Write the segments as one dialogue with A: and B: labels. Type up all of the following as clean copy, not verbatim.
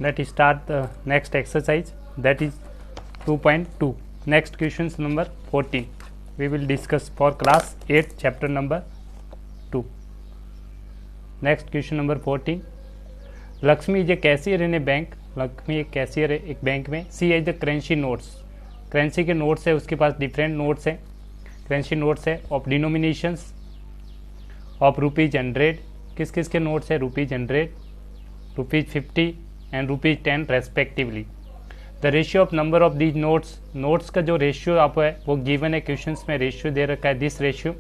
A: Let us start the next exercise, that is 2.2. Next question number 14. We will discuss for class 8 chapter number 2. Next question number 14. Lakshmi is a cashier in a bank. Lakshmi एक cashier है एक bank में. See as the currency notes. Currency के notes है, उसके पास different notes है, currency notes है ऑफ डिनोमिनेशंस ऑफ ₹100. किस किस के नोट्स है? ₹100, ₹50 and ₹10 respectively. The ratio of number of these notes. Notes का जो रेशियो आप है वो गिवन है, क्वेश्चंस में रेशियो दे रखा है, this ratio.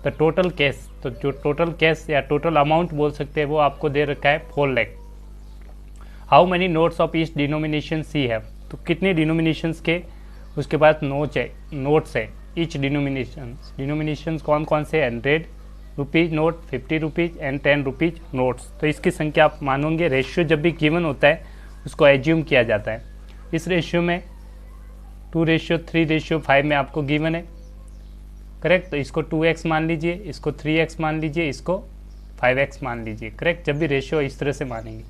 A: The total cash, तो जो टोटल कैश या टोटल अमाउंट बोल सकते हैं वो आपको दे रखा है 4 lakh. How many notes of each denomination she have. तो कितने डिनोमिनेशंस के उसके पास नोट्स है ईच डिनोमिनेशन कौन कौन से? 100 rupees note, 50 rupees and 10 rupees notes. तो इसकी संख्या आप मानोगे. रेशियो जब भी गिवन होता है उसको एज्यूम किया जाता है. इस रेशियो में 2:3:5 में आपको गिवन है, करेक्ट. तो इसको 2x मान लीजिए, इसको 3x मान लीजिए, इसको 5x मान लीजिए, करेक्ट. जब भी रेशियो इस तरह से मानेंगे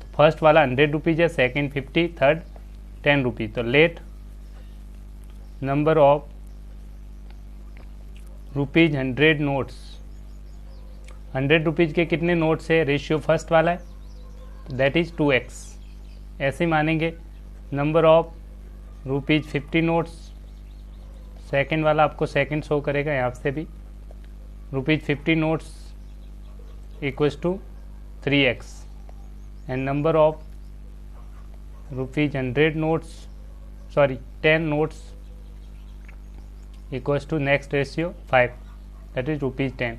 A: तो फर्स्ट वाला 100 रुपीज़ है, सेकेंड 50, थर्ड 10 रुपीज़. तो let number of ₹100 notes. 100 rupees के कितने नोट्स है? रेशियो फर्स्ट वाला है, दैट इज़ 2x. ऐसे मानेंगे. नंबर ऑफ ₹50 नोट्स, सेकंड वाला आपको सेकंड शो करेगा यहाँ से भी. ₹50 notes equals to 3x and number of ₹100 notes, 10 notes equals to next ratio 5, that is ₹10,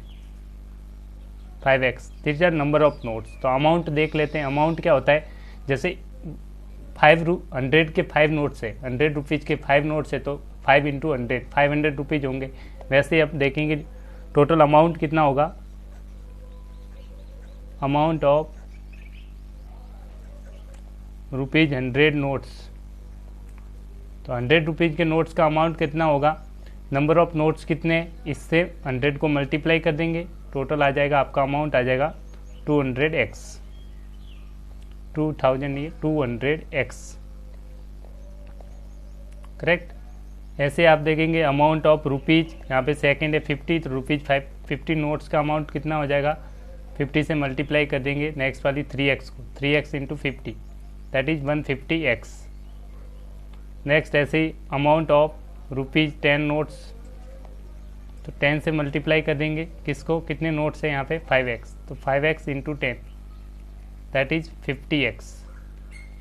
A: 5x. This are number of notes. तो अमाउंट देख लेते हैं. अमाउंट क्या होता है? जैसे 100 के 5 नोट्स है, 100 रुपीज़ के 5 नोट्स है, तो 5 इंटू 100 500 रुपीज़ होंगे. वैसे ही आप देखेंगे टोटल अमाउंट कितना होगा. Amount of ₹100 notes. तो 100 रुपीज़ के नोट्स का अमाउंट कितना होगा? नंबर ऑफ नोट्स कितने, इससे 100 को मल्टीप्लाई कर देंगे, टोटल आ जाएगा आपका अमाउंट आ जाएगा 200x. 2000 ये 200x, करेक्ट. ऐसे आप देखेंगे अमाउंट ऑफ रुपीज़, यहाँ पे सेकंड है 50, तो ₹50 नोट्स का अमाउंट कितना हो जाएगा? 50 से मल्टीप्लाई कर देंगे नेक्स्ट वाली 3x को, 3x into 50, that is 150x. Next ऐसे ही अमाउंट ऑफ ₹10 नोट्स, तो 10 से मल्टीप्लाई कर देंगे किसको, कितने नोट्स है यहाँ पे? 5x, तो 5x into 10, that is 50x.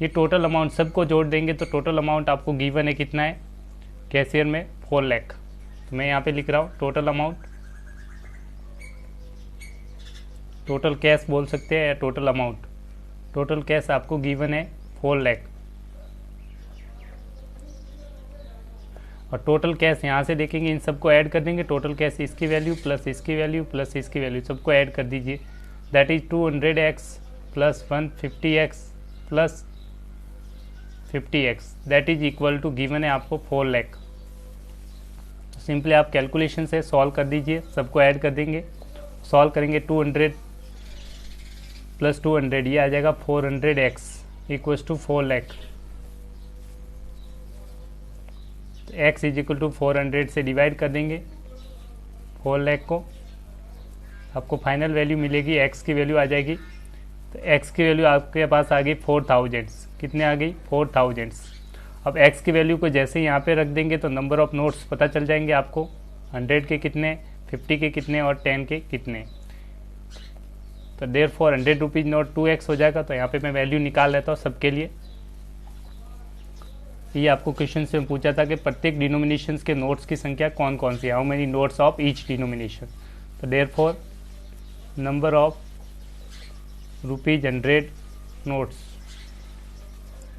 A: ये टोटल अमाउंट सबको जोड़ देंगे तो टोटल अमाउंट आपको गिवन है कितना है कैशियर में? 4 लाख. तो मैं यहाँ पे लिख रहा हूँ टोटल अमाउंट, टोटल कैश बोल सकते हैं या टोटल अमाउंट. टोटल कैश आपको गिवन है 4 लाख. और टोटल कैश यहाँ से देखेंगे, इन सबको ऐड कर देंगे. टोटल कैश इसकी वैल्यू प्लस इसकी वैल्यू प्लस इसकी वैल्यू सबको ऐड कर दीजिए, that is 200x plus 150x plus 50x, that is equal to given है आपको 4 लाख. तो सिंपली आप कैलकुलेशन से सॉल्व कर दीजिए, सबको ऐड कर देंगे, सॉल्व करेंगे. 200 प्लस 200 ये आ जाएगा 400x equals to 4 lakh. x is equal to 400 से डिवाइड कर देंगे 4 लाख को, आपको फाइनल वैल्यू मिलेगी. x की वैल्यू आ जाएगी, तो x की वैल्यू आपके पास आ गई 4000. कितने आ गई? 4000. अब x की वैल्यू को जैसे यहाँ पे रख देंगे तो नंबर ऑफ नोट्स पता चल जाएंगे आपको, 100 के कितने, 50 के कितने और 10 के कितने. तो देयरफॉर 100 रुपीज़ नोट 2x हो जाएगा. तो यहाँ पे मैं वैल्यू निकाल लेता हूँ सबके लिए. ये आपको क्वेश्चन से पूछा था कि प्रत्येक डिनोमिनेशंस के नोट्स की संख्या कौन कौन सी है, how many notes of each denomination. तो देयरफॉर नंबर ऑफ ₹100 नोट्स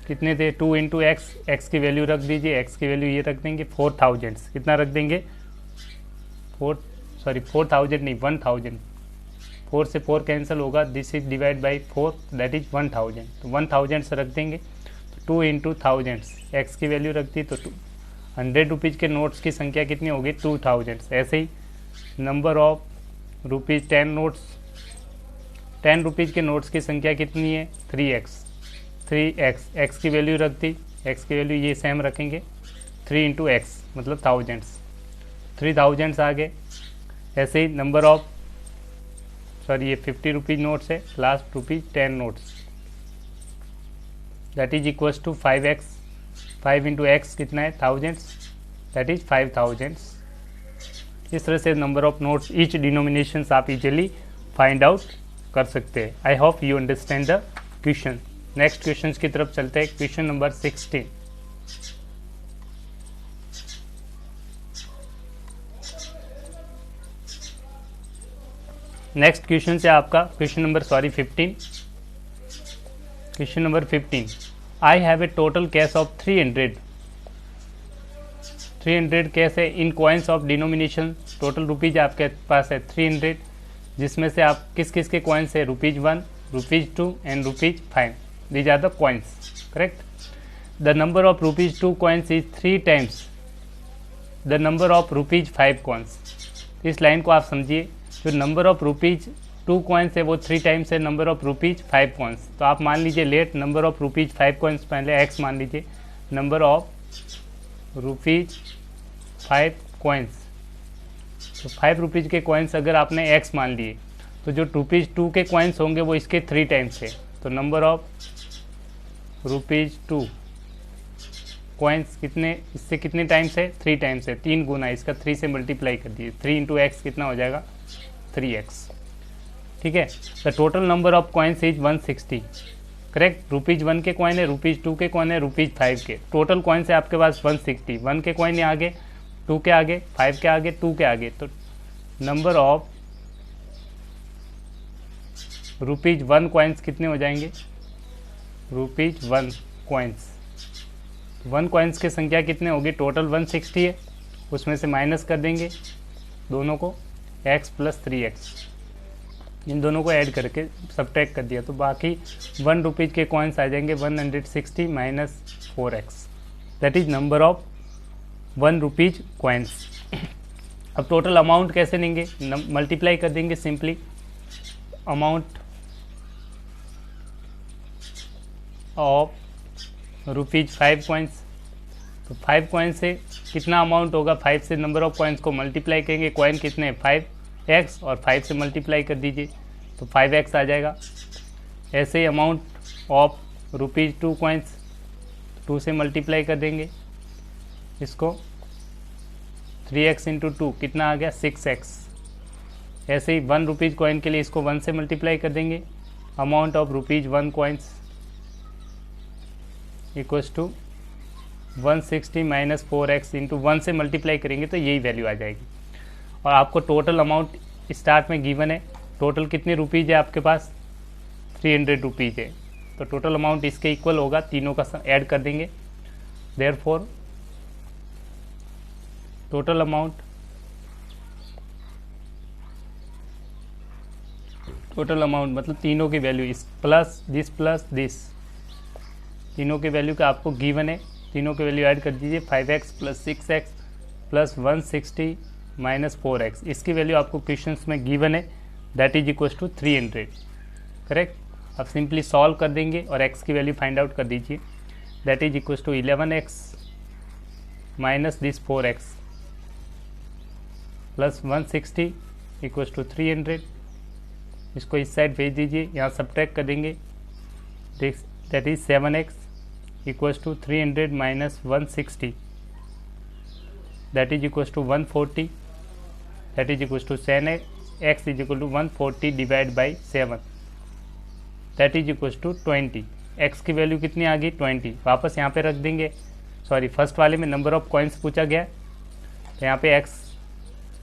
A: कितने थे? 2 इंटू एक्स, एक्स की वैल्यू रख दीजिए, एक्स की वैल्यू ये रख देंगे 4000. कितना रख देंगे? 4000 नहीं 1000. 4 से 4 कैंसिल होगा, this is divide by 4, that is 1000. तो 1000 से रख देंगे. 2 इंटू 1000, एक्स की वैल्यू रख दी तो 100 रुपीज़ के नोट्स की संख्या कितनी होगी? 2000. ऐसे ही नंबर ऑफ ₹10 नोट्स, 10 रुपीज़ के नोट्स की संख्या कितनी है? 3x. 3x, एक्स की वैल्यू रख दी, एक्स की वैल्यू ये सेम रखेंगे, 3 इंटू एक्स मतलब थाउजेंड्स, 3000 आ गए। ऐसे ही नंबर ऑफ सॉरी ये 50 रुपीज़ नोट्स है, last ₹10 notes, that is equals to 5x, 5 into x कितना है थाउजेंड्स, दैट इज 5000। इस तरह से number of notes each denominations आप इजीली फाइंड आउट कर सकते हैं। I hope you understand the question. Next question की तरफ चलते हैं। Question number 16। नेक्स्ट क्वेश्चन से आपका question number 15। Question number 15, I have a total cash of 300 cash है in coins of denomination, total rupees आपके पास है 300, जिसमें से आप किस किस के कॉइन्स है ₹1, ₹2 and ₹5, these are the coins, correct. The number of ₹2 coins is 3 times the number of ₹5 coins. इस लाइन को आप समझिए, जो नंबर ऑफ ₹2 कॉइन्स है वो 3 टाइम्स है नंबर ऑफ ₹5 कॉइन्स। तो आप मान लीजिए लेट नंबर ऑफ ₹5 कॉइन्स, पहले x मान लीजिए, नंबर ऑफ ₹5 कॉइन्स, तो 5 रुपीज़ के कॉइन्स अगर आपने x मान लिए, तो जो ₹2 के कॉइन्स होंगे वो इसके 3 टाइम्स है। तो नंबर ऑफ ₹2 कॉइन्स कितने, इससे कितने टाइम्स है, 3 टाइम्स है, 3 गुना, इसका 3 से मल्टीप्लाई कर दिए, 3 इंटू एक्स कितना हो जाएगा 3x, ठीक है। The total number of coins is 160, correct. ₹1 के कॉइन है, ₹2 के कॉइन है, ₹5 के, टोटल कॉइन्स है आपके पास 160। 1 के कॉइन आगे, 2 के आगे, 5 के आगे, 2 के आगे, तो नंबर ऑफ ₹1 कॉइन्स कितने हो जाएंगे, ₹1 कॉइन्स। 1 कॉइन्स की संख्या कितने होगी, टोटल 160 है, उसमें से माइनस कर देंगे दोनों को, x प्लस 3x, इन दोनों को ऐड करके सब्ट्रैक्ट कर दिया, तो बाकी 1 रुपीज़ के कॉइन्स आ जाएंगे 160 minus 4x, that is number of 1 rupees coins. अब टोटल अमाउंट कैसे लेंगे, मल्टीप्लाई कर देंगे सिंपली, अमाउंट ऑफ ₹5 कॉइन्स, तो 5 कॉइन्स से कितना अमाउंट होगा, 5 से नंबर ऑफ कॉइन्स को मल्टीप्लाई करेंगे, कॉइन कितने हैं 5x, और 5 से मल्टीप्लाई कर दीजिए तो 5x आ जाएगा। ऐसे ही अमाउंट ऑफ ₹2 कॉइन्स, 2 से मल्टीप्लाई कर देंगे इसको, 3x इंटू 2 कितना आ गया 6x। ऐसे ही 1 रुपीज़ कॉइन के लिए इसको 1 से मल्टीप्लाई कर देंगे, amount of ₹1 coins equals to 160 minus 4x into 1 से मल्टीप्लाई करेंगे तो यही वैल्यू आ जाएगी। और आपको टोटल अमाउंट स्टार्ट में गिवन है, टोटल कितने रुपीज़ है आपके पास, 300 रुपीज़ है, तो टोटल अमाउंट इसके इक्वल होगा, तीनों का ऐड कर देंगे, देयरफॉर टोटल अमाउंट मतलब तीनों की वैल्यू इस प्लस दिस, तीनों के वैल्यू का आपको गिवन है, तीनों के वैल्यू ऐड कर दीजिए, 5x plus 6x plus 160 minus 4x, इसकी वैल्यू आपको क्वेश्चंस में गिवन है, that is equals to 300, correct. अब सिंपली सॉल्व कर देंगे और x की वैल्यू फाइंड आउट कर दीजिए, that is equals to 11x minus this 4x plus 160 equals to 300, इसको इस साइड भेज दीजिए, यहाँ सब्ट्रैक्ट कर देंगे, that is 7x equals to 300 minus 160, that is equals to 140, that is equals to 10x is equal to 140 divided by 7, that is equals to 20। x की value कितनी आ गई 20, वापस यहाँ पे रख देंगे, सॉरी फर्स्ट वाले में नंबर ऑफ कॉइन्स पूछा गया, तो यहाँ पे x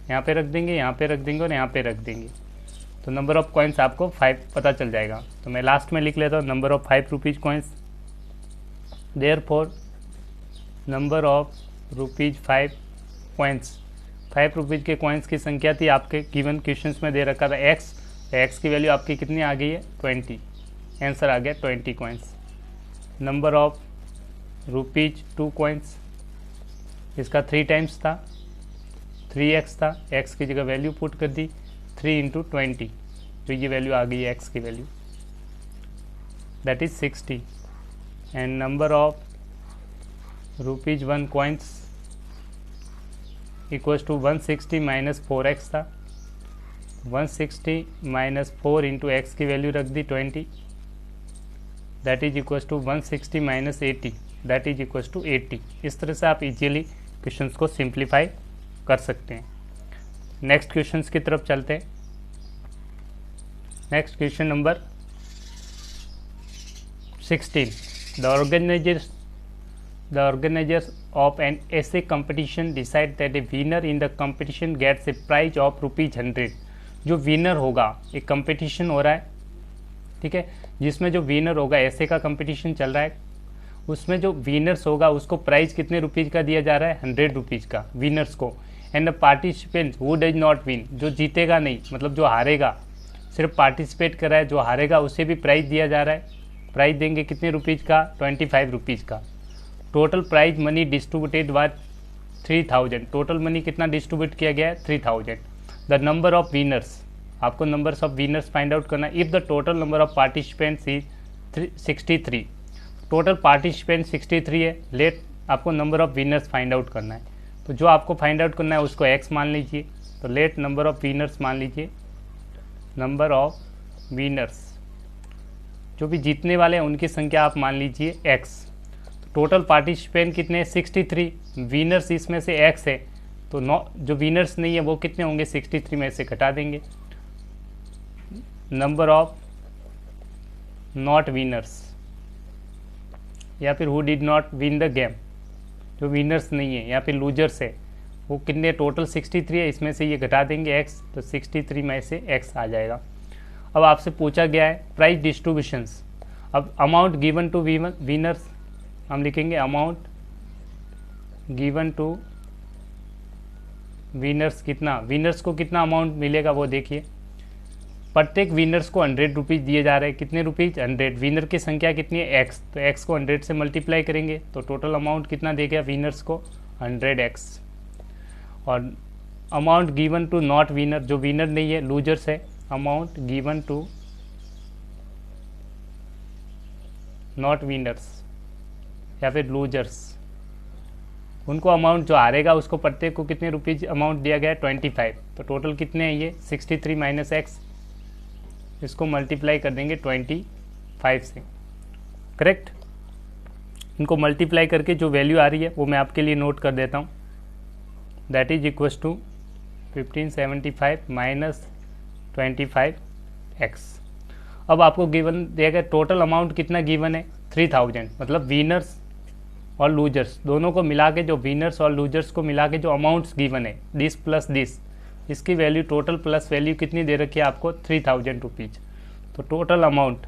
A: यहाँ पे रख देंगे, यहाँ पे रख देंगे और यहाँ पे रख देंगे, तो नंबर ऑफ कॉइन्स आपको 5 पता चल जाएगा। तो मैं लास्ट में लिख लेता हूँ number of 5 rupees coins, therefore number of ₹5 coins, 5 rupees के कॉइन्स की संख्या थी आपके गिवन क्वेश्चंस में दे रखा था x की वैल्यू आपकी कितनी आ गई है 20, आंसर आ गया 20 कॉइन्स। नंबर ऑफ ₹2 कॉइन्स, इसका 3 टाइम्स था, 3x था, x की जगह वैल्यू पुट कर दी 3 इंटू 20, तो ये वैल्यू आ गई है x की value, that is 60, and number of ₹1 coins equals to 160 minus 4x था। 160 माइनस 4 इंटू एक्स की वैल्यू रख दी 20, that is equals to 160 minus 80, that is equals to 80। इस तरह से आप इजीली क्वेश्चंस को सिंप्लीफाई कर सकते हैं। नेक्स्ट क्वेश्चंस की तरफ चलते हैं। Next question number 16, the organizers of an essay competition decide that a winner in the competition gets a prize of ₹100। जो विनर होगा, एक कंपटीशन हो रहा है, ठीक है, जिसमें जो विनर होगा, ऐसे का कंपटीशन चल रहा है, उसमें जो विनर्स होगा उसको प्राइज कितने रुपीज़ का दिया जा रहा है? ₹100 का विनर्स को। And the participant who does not win, जो जीतेगा नहीं, मतलब जो हारेगा, सिर्फ पार्टिसिपेट कर रहा है, जो हारेगा उसे भी प्राइज दिया जा रहा है। प्राइज देंगे कितने रुपीज़ का? ₹25 का। Total prize money distributed was 3000। Total money कितना डिस्ट्रीब्यूट किया गया है? 3000। द नंबर ऑफ विनर्स, आपको numbers of winners find out करना है। If the total number of participants is 63, total participant 63 है, लेट आपको number of winners find out करना है। तो जो आपको फाइंड आउट करना है उसको x मान लीजिए। तो लेट नंबर ऑफ विनर्स मान लीजिए, नंबर ऑफ विनर्स, जो भी जीतने वाले हैं उनकी संख्या आप मान लीजिए x। टोटल पार्टिसिपेंट कितने? 63। विनर्स इसमें से x है, तो जो विनर्स नहीं है वो कितने होंगे? 63 में से घटा देंगे। नंबर ऑफ नॉट विनर्स, या फिर who did not win the game, जो विनर्स नहीं है या फिर लूजर्स है, वो कितने? टोटल 63 है, इसमें से ये घटा देंगे x, तो 63 में से x आ जाएगा। अब आपसे पूछा गया है प्राइज डिस्ट्रीब्यूशंस। अब अमाउंट गिवन टू विनर्स हम लिखेंगे, अमाउंट गिवन टू विनर्स कितना, विनर्स को कितना अमाउंट मिलेगा वो देखिए। प्रत्येक विनर्स को ₹100 दिए जा रहे हैं। कितने रुपीज़? 100। विनर की संख्या कितनी है? x, तो x को 100 से मल्टीप्लाई करेंगे तो टोटल अमाउंट कितना देगा विनर्स को? 100x। और amount given to not winner, जो विनर नहीं है, लूजर्स है, amount given to not winners या फिर लूजर्स, उनको अमाउंट जो हारेगा उसको प्रत्येक को कितने रुपीज़ अमाउंट दिया गया है? 25। तो टोटल कितने हैं ये? 63 माइनस x, इसको मल्टीप्लाई कर देंगे 25 से, करेक्ट। इनको मल्टीप्लाई करके जो वैल्यू आ रही है वो मैं आपके लिए नोट कर देता हूँ, that is equals to 1575 minus 25x। अब आपको गिवन दिया गया टोटल अमाउंट कितना गिवन है? 3000। मतलब विनर्स और लूजर्स दोनों को मिला के, जो विनर्स और लूजर्स को मिला के जो अमाउंट्स गिवन है, दिस प्लस दिस, इसकी वैल्यू टोटल प्लस वैल्यू कितनी दे रखी है आपको? 3000 रुपीज़। तो total amount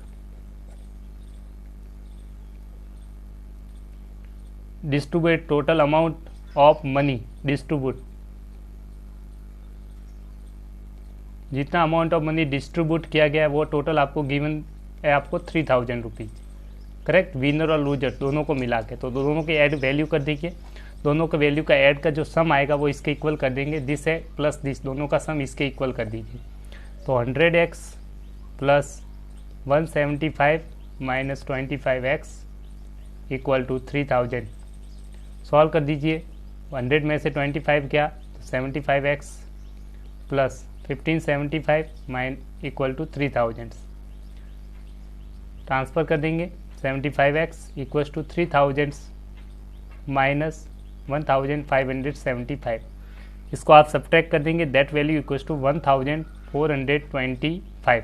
A: distribute, total amount of money distribute, जितना अमाउंट ऑफ मनी डिस्ट्रीब्यूट किया गया है वो टोटल आपको गिवन है, आपको 3000 रुपीज़, करेक्ट। विनर और लूजर दोनों को मिला के, तो दोनों के ऐड वैल्यू कर दीजिए। दोनों के वैल्यू का ऐड का जो सम आएगा वो इसके इक्वल कर देंगे, दिस है प्लस दिस, दोनों का सम इसके इक्वल कर दीजिए। तो 100x plus 175 minus 25x equal to 3000। Solve कर दीजिए। 100 में से 25 क्या? तो 75x plus 1575 minus equal to 3000। Transfer कर देंगे। 75x equals to 3000 minus 1575। इसको आप सब्ट्रैक्ट कर देंगे, that value equals to 1425।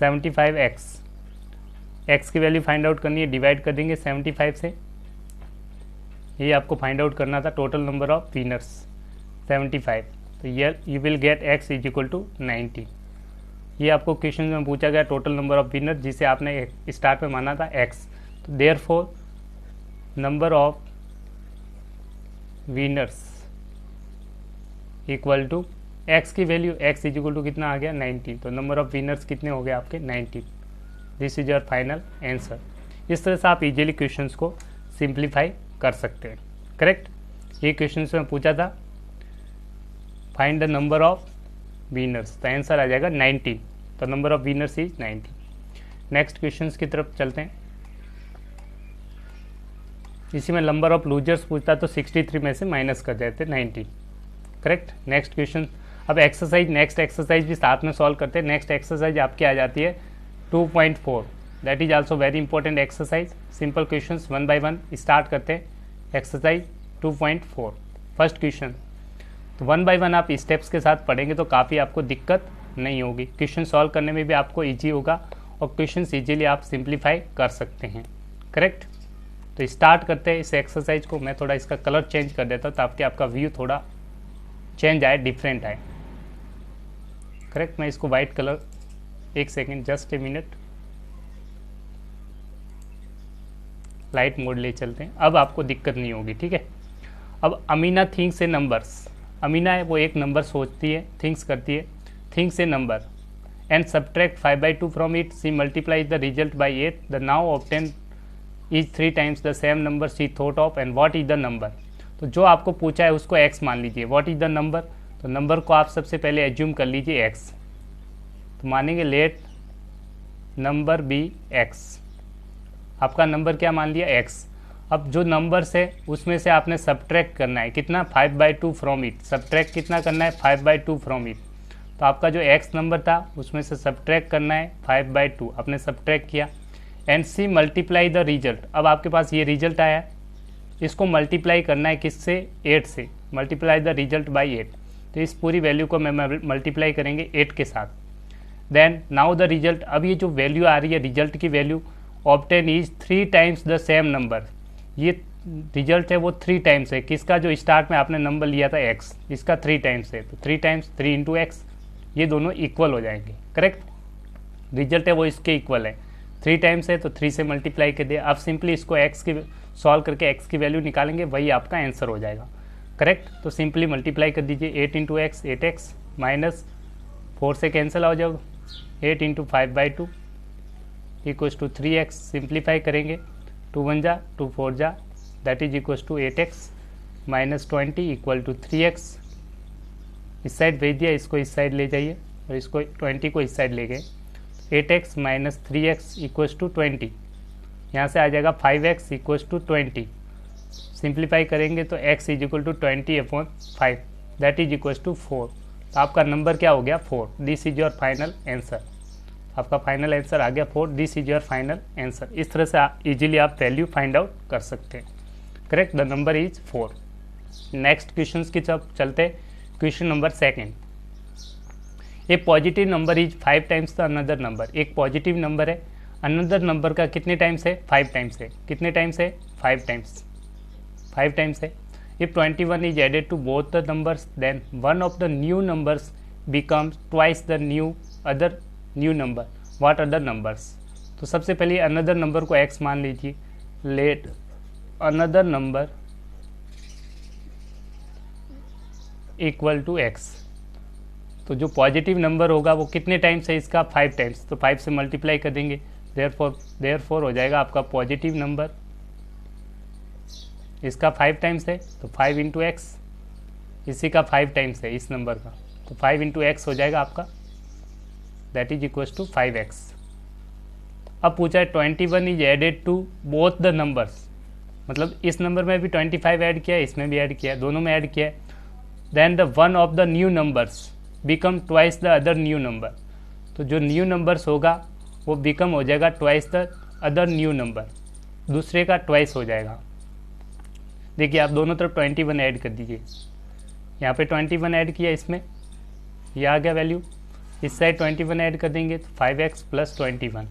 A: 75x, x की वैल्यू फाइंड आउट करनी है, डिवाइड कर देंगे 75 से। ये आपको फाइंड आउट करना था टोटल नंबर ऑफ विनर्स 75। तो ये you will get x is equal to 90। ये आपको क्वेश्चन में पूछा गया टोटल नंबर ऑफ विनर, जिसे आपने स्टार्ट में माना था x। तो therefore number of winners equal to x की value, x is equal to कितना आ गया? 90। तो नंबर ऑफ विनर्स कितने हो गए आपके? 90। This is your final answer. इस तरह से आप इजीली क्वेश्चंस को सिंप्लीफाई कर सकते हैं, करेक्ट। ये क्वेश्चन में पूछा था find the number of winners, तो आंसर आ जाएगा 90। तो number of winners is 90। Next questions की तरफ चलते हैं। इसी में नंबर ऑफ लूजर्स पूछता तो 63 में से माइनस कर देते 19। करेक्ट। Next question. अब एक्सरसाइज, नेक्स्ट एक्सरसाइज भी साथ में सॉल्व करते हैं। नेक्स्ट एक्सरसाइज आपकी आ जाती है 2.4, that is also very important exercise. Simple questions 1 by 1 start करते हैं। Exercise 2.4 first question. तो 1 बाय 1 आप स्टेप्स के साथ पढ़ेंगे तो काफ़ी आपको दिक्कत नहीं होगी, क्वेश्चन सॉल्व करने में भी आपको ईजी होगा और क्वेश्चन ईजीली आप सिंप्लीफाई कर सकते हैं। करेक्ट। तो स्टार्ट करते हैं इस एक्सरसाइज को। मैं थोड़ा इसका कलर चेंज कर देता हूँ ताकि आपका व्यू थोड़ा चेंज आए, डिफरेंट आए। करेक्ट। मैं इसको वाइट कलर, एक second, just a minute, light mode ले चलते हैं। अब आपको दिक्कत नहीं होगी, ठीक है। अब Amina thinks a numbers. Amina है वो एक नंबर सोचती है, थिंक्स करती है, thinks a number and subtract 5/2 from it. She multiply the result by 8। The now obtain is 3 times the same number she thought of and what is the number. तो जो आपको पूछा है उसको x मान लीजिए। व्हाट इज द नंबर, तो number को आप सबसे पहले एज्यूम कर लीजिए x। तो मानेंगे लेट नंबर बी x। आपका नंबर क्या मान लिया, x। अब जो नंबर्स है उसमें से आपने सब्ट्रैक्ट करना है, कितना, 5/2 फ्रॉम इट। सब्ट्रैक्ट कितना करना है, 5/2 फ्रॉम इट। तो आपका जो x नंबर था उसमें से सब्ट्रैक्ट करना है 5/2, आपने सब्ट्रैक्ट किया। And she multiply the result. अब आपके पास ये रिजल्ट आया, इसको मल्टीप्लाई करना है किससे, 8 से। Multiply the result by 8। तो इस पूरी वैल्यू को मैं मल्टीप्लाई करेंगे 8 के साथ। Then now the result. अब ये जो वैल्यू आ रही है रिजल्ट की value, obtain is 3 times the same number. ये रिजल्ट है वो 3 टाइम्स है किसका, जो स्टार्ट में आपने नंबर लिया था x, इसका 3 टाइम्स है। तो 3 टाइम्स 3 इंटू एक्स, ये दोनों इक्वल हो जाएंगे। करेक्ट। रिजल्ट है वो इसके इक्वल है, 3 टाइम्स है तो 3 से मल्टीप्लाई कर दिया। अब सिंपली इसको x की सॉल्व करके x की वैल्यू निकालेंगे, वही आपका आंसर हो जाएगा। करेक्ट। तो सिंपली मल्टीप्लाई कर दीजिए 8 इंटू एक्स, 8x माइनस 4 से कैंसिल हो जाएगा, 8 into 5/2 equals to 3x। Simplify करेंगे, 2 1 जा 2 4 जा, that is equals to 8x minus 20 equal to 3x। इस साइड भेज दिया, इसको इस साइड ले जाइए और इसको 20 को इस साइड ले गए। 8x minus 3x equals to 20, यहाँ से आ जाएगा 5x इक्वल्स टू 20। सिंप्लीफाई करेंगे तो x is equal to 20/5 that is equals to 4। तो आपका नंबर क्या हो गया, 4। This is your final answer. आपका फाइनल आंसर आ गया 4। This is your final answer. इस तरह से इजीली आप वैल्यू फाइंड आउट कर सकते हैं। Correct. The number is 4। Next question की सब चलते। Question number 2। A positive number is 5 times the another number. एक पॉजिटिव नंबर है, अनदर नंबर का कितने टाइम्स है, 5 टाइम्स है। कितने टाइम्स है, 5 टाइम्स, 5 टाइम्स है। If 21 is added to both the numbers then one of the new numbers becomes twice the other new number. What are the numbers. तो सबसे पहले अनदर नंबर को x मान लीजिए। Let another number equal to x। तो जो positive number होगा वो कितने टाइम्स है, इसका 5 टाइम्स। तो 5 से मल्टीप्लाई कर देंगे, देयरफॉर हो जाएगा आपका पॉजिटिव नंबर, इसका 5 टाइम्स है तो 5 इंटू एक्स, इसी का 5 टाइम्स है इस नंबर का, तो 5 इंटू एक्स हो जाएगा आपका, that is equals to 5x। अब पूछा है 21 is added to both the numbers, मतलब इस नंबर में भी 25 ऐड किया है, इसमें भी ऐड किया है, दोनों में ऐड किया है। Then the one of the new numbers become twice the other new number. तो जो न्यू नंबर्स होगा वो बिकम हो जाएगा twice the other new number, दूसरे का ट्वाइस हो जाएगा। देखिए आप दोनों तरफ 21 ऐड कर दीजिए, यहाँ पे 21 ऐड किया, इसमें ये आ गया वैल्यू, इस साइड 21 ऐड कर देंगे तो 5x प्लस 21।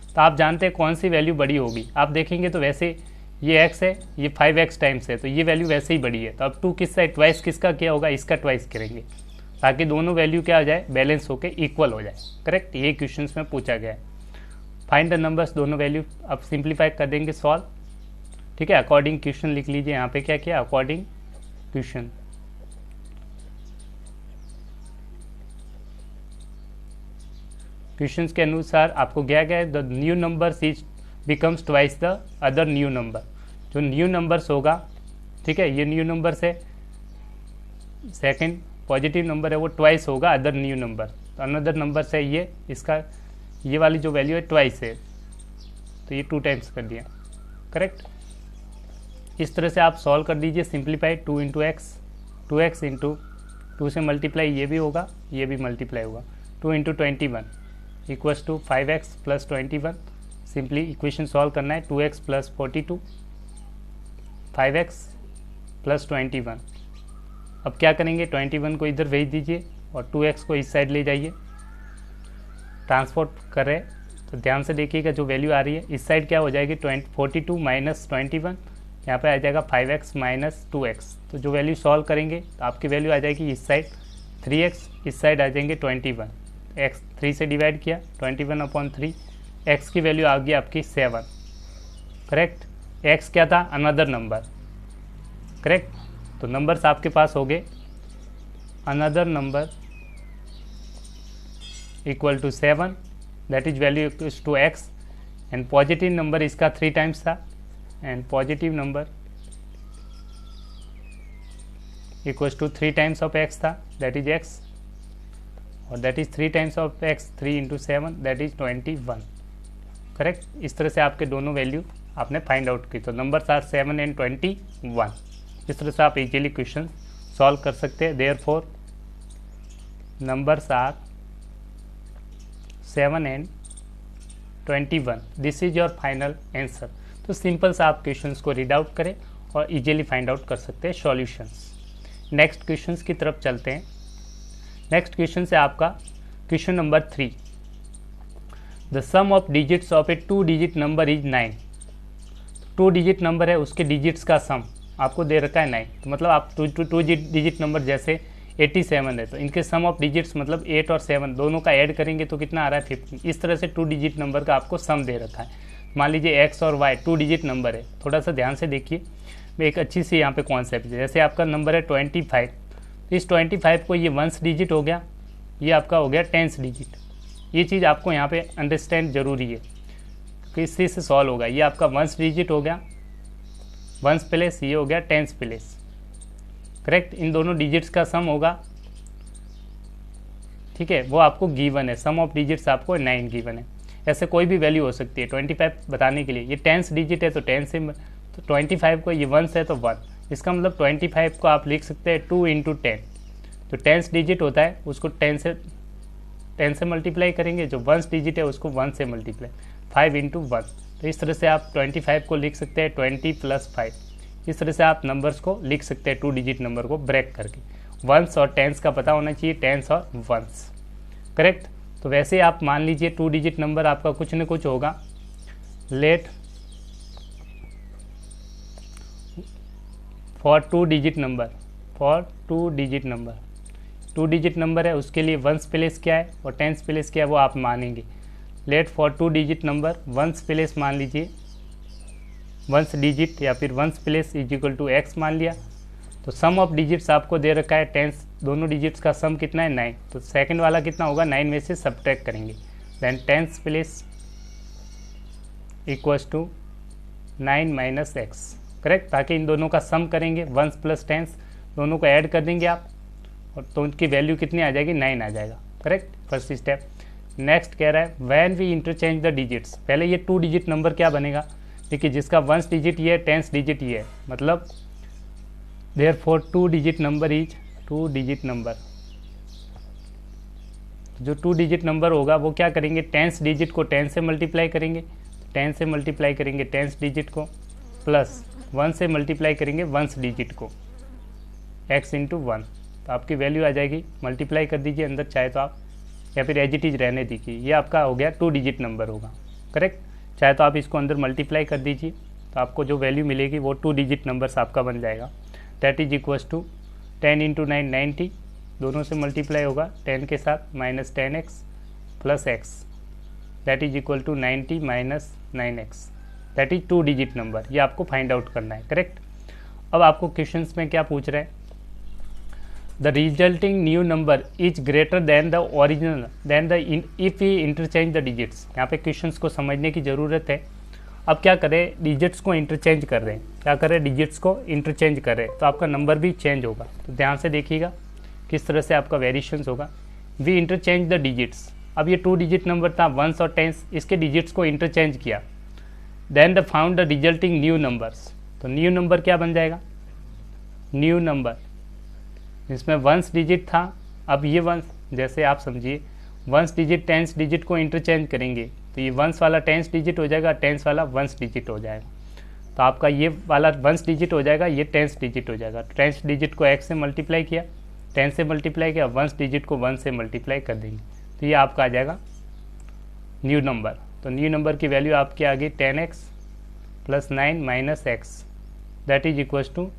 A: तो आप जानते हैं कौन सी वैल्यू बड़ी होगी, आप देखेंगे तो वैसे ये x है, ये 5x टाइम्स है, तो ये वैल्यू वैसे ही बड़ी है। तो अब 2 किस साइड ट्वाइस किसका क्या होगा, इसका ट्वाइस करेंगे ताकि दोनों वैल्यू क्या हो जाए, बैलेंस होके इक्वल हो जाए। करेक्ट, ये क्वेश्चन में पूछा गया है। फाइंड द नंबर्स, दोनों वैल्यू अब सिंप्लीफाई कर देंगे, सॉल्व। ठीक है, अकॉर्डिंग क्वेश्चन लिख लीजिए, यहाँ पे क्या किया, अकॉर्डिंग क्वेश्चन। क्वेश्चंस के अनुसार आपको क्या क्या है, the new numbers is becomes twice the other new number. जो न्यू नंबर्स होगा, ठीक है, ये न्यू नंबर्स है, सेकंड पॉजिटिव नंबर है वो ट्वाइस होगा अदर न्यू नंबर। तो अनदर नंबर है ये, इसका ये वाली जो वैल्यू है ट्वाइस है, तो ये 2 टाइम्स कर दिया। करेक्ट, इस तरह से आप सॉल्व कर दीजिए, simplify 2 into x, 2x into 2 से मल्टीप्लाई ये भी होगा, ये भी मल्टीप्लाई होगा, 2 into 21 equals to 5x plus 21। Simply equation solve करना है, 2x प्लस 42, 5x प्लस 21। अब क्या करेंगे, 21 को इधर भेज दीजिए और 2x को इस साइड ले जाइए, ट्रांसपोर्ट कर रहे हैं तो ध्यान से देखिएगा जो वैल्यू आ रही है इस साइड क्या हो जाएगी, 42 माइनस 21, यहाँ पे आ जाएगा 5x माइनस 2x। तो जो वैल्यू सॉल्व करेंगे तो आपकी वैल्यू आ जाएगी इस साइड 3x, इस साइड आ जाएंगे 21, x 3 से डिवाइड किया 21/3, x की वैल्यू आ गई आपकी 7, करेक्ट। x क्या था, अनदर नंबर, करेक्ट। तो नंबर्स आपके पास हो गए, another number equal to 7, that is value equals to x, and positive number इसका 3 टाइम्स था, and positive number equals to 3 times of x था, दैट इज x, और that is 3 times of x, 3 into 7 that is 21, correct. इस तरह से आपके दोनों value आपने फाइंड आउट की। तो नंबर्स आर 7 एंड 21। इस तरह से आप इजीली क्वेश्चन सॉल्व कर सकते हैं। Therefore numbers are 7 and 21, this is your final answer. तो सिंपल सा आप क्वेश्चंस को रीड आउट करें और इजीली फाइंड आउट कर सकते हैं सॉल्यूशंस। नेक्स्ट क्वेश्चंस की तरफ चलते हैं। नेक्स्ट क्वेश्चन से आपका question number 3, the sum of digits of a 2 digit number is 9। 2 digit number है, उसके डिजिट्स का सम आपको दे रखा है 9। तो मतलब आप 2 डिजिट नंबर जैसे 87 है तो इनके सम ऑफ डिजिट्स मतलब 8 और 7 दोनों का ऐड करेंगे तो कितना आ रहा है 15। इस तरह से 2 डिजिट नंबर का आपको सम दे रखा है। मान लीजिए x और y 2 डिजिट नंबर है, थोड़ा सा ध्यान से देखिए, एक अच्छी सी यहाँ पे कॉन्सेप्ट है। जैसे आपका नंबर है 25, तो इस 25 को ये 1 डिजिट हो गया, ये आपका हो गया 10 डिजिट। ये चीज़ आपको यहाँ पे अंडरस्टैंड जरूरी है कि इससे सॉल्व होगा। ये आपका 1 डिजिट हो गया, 1 प्लेस, ये हो गया 10 प्लेस, करेक्ट। इन दोनों डिजिट्स का सम होगा, ठीक है, वो आपको गिवन है। सम ऑफ डिजिट्स आपको 9 गिवन है। ऐसे कोई भी वैल्यू हो सकती है 25 बताने के लिए। ये 10 डिजिट है तो 10 से, तो 25 को ये 1 है तो 1, इसका मतलब 25 को आप लिख सकते हैं 2 इंटू 10। तो 10 डिजिट होता है उसको 10 से मल्टीप्लाई करेंगे, जो 1 डिजिट है उसको 1 से मल्टीप्लाई, 5 इंटू 1। तो इस तरह से आप 25 को लिख सकते हैं 20 प्लस 5। इस तरह से आप नंबर्स को लिख सकते हैं 2 डिजिट नंबर को ब्रेक करके। 1s और 10s का पता होना चाहिए, 10s और 1s, करेक्ट। तो वैसे आप मान लीजिए 2 डिजिट नंबर आपका कुछ न कुछ होगा। Let for 2 digit number, 2 digit number है उसके लिए 1s प्लेस क्या है और 10s प्लेस क्या है वो आप मानेंगे। Let for 2 digit number 1s place मान लीजिए, 1s डिजिट या फिर 1s place is equal to x मान लिया। तो सम ऑफ डिजिट्स आपको दे रखा है 10, दोनों डिजिट्स का सम कितना है 9। तो सेकंड वाला कितना होगा, 9 में से सब्ट्रैक्ट करेंगे, then 10s place equals to 9 minus x, correct. ताकि इन दोनों का सम करेंगे 1s प्लस 10s, दोनों को ऐड कर देंगे आप, और तो उनकी वैल्यू कितनी आ जाएगी, 9 आ जाएगा, करेक्ट। First step. नेक्स्ट कह रहा है when we interchange the digits. पहले ये 2 डिजिट नंबर क्या बनेगा, देखिए जिसका 1s डिजिट ये है, 10s डिजिट ये है, मतलब therefore 2 digit number is 2 digit number. जो 2 डिजिट नंबर होगा वो क्या करेंगे, 10s डिजिट को 10 से मल्टीप्लाई करेंगे, 10 से मल्टीप्लाई करेंगे 10s डिजिट को, प्लस 1 से मल्टीप्लाई करेंगे 1s डिजिट को, x इंटू 1। तो आपकी वैल्यू आ जाएगी, मल्टीप्लाई कर दीजिए अंदर चाहे तो आप, या फिर एज इट इज रहने दीजिए। ये आपका हो गया 2 डिजिट नंबर होगा, करेक्ट। चाहे तो आप इसको अंदर मल्टीप्लाई कर दीजिए, तो आपको जो वैल्यू मिलेगी वो 2 डिजिट नंबर्स आपका बन जाएगा। That is equals to 10 into 9 90, दोनों से मल्टीप्लाई होगा 10 के साथ, minus 10x plus x, that is equal to 90 minus 9x, that is 2 digit number. ये आपको फाइंड आउट करना है, करेक्ट। अब आपको क्वेश्चंस में क्या पूछ रहे हैं, the resulting new number is greater than the original than the if we interchange the digits. यहाँ पे क्वेश्चंस को समझने की ज़रूरत है। अब क्या करें, डिजिट्स को इंटरचेंज कर रहे हैं, क्या करें, डिजिट्स को इंटरचेंज कर रहे हैं, तो आपका नंबर भी चेंज होगा। तो ध्यान से देखिएगा किस तरह से आपका वेरिएशंस होगा। वी इंटरचेंज द डिजिट्स, अब ये 2 डिजिट नंबर था 1s और 10s, इसके डिजिट्स को इंटरचेंज किया, then the found the resulting new numbers. तो न्यू नंबर क्या बन जाएगा, न्यू नंबर इसमें वंस डिजिट था, अब ये वंस, जैसे आप समझिए वंस डिजिट टेंस डिजिट को इंटरचेंज करेंगे तो ये वंस वाला टेंस डिजिट हो जाएगा, टेंस वाला वंस डिजिट हो जाएगा। तो आपका ये वाला वंस डिजिट हो जाएगा, ये टेंस डिजिट हो जाएगा। टेंस डिजिट को x से मल्टीप्लाई किया, 10 से मल्टीप्लाई किया, वंस डिजिट को 1 से मल्टीप्लाई कर देंगे तो ये आपका आ जाएगा न्यू नंबर। तो न्यू नंबर की वैल्यू आपकी आ गई 10x plus 9 minus x that is equals to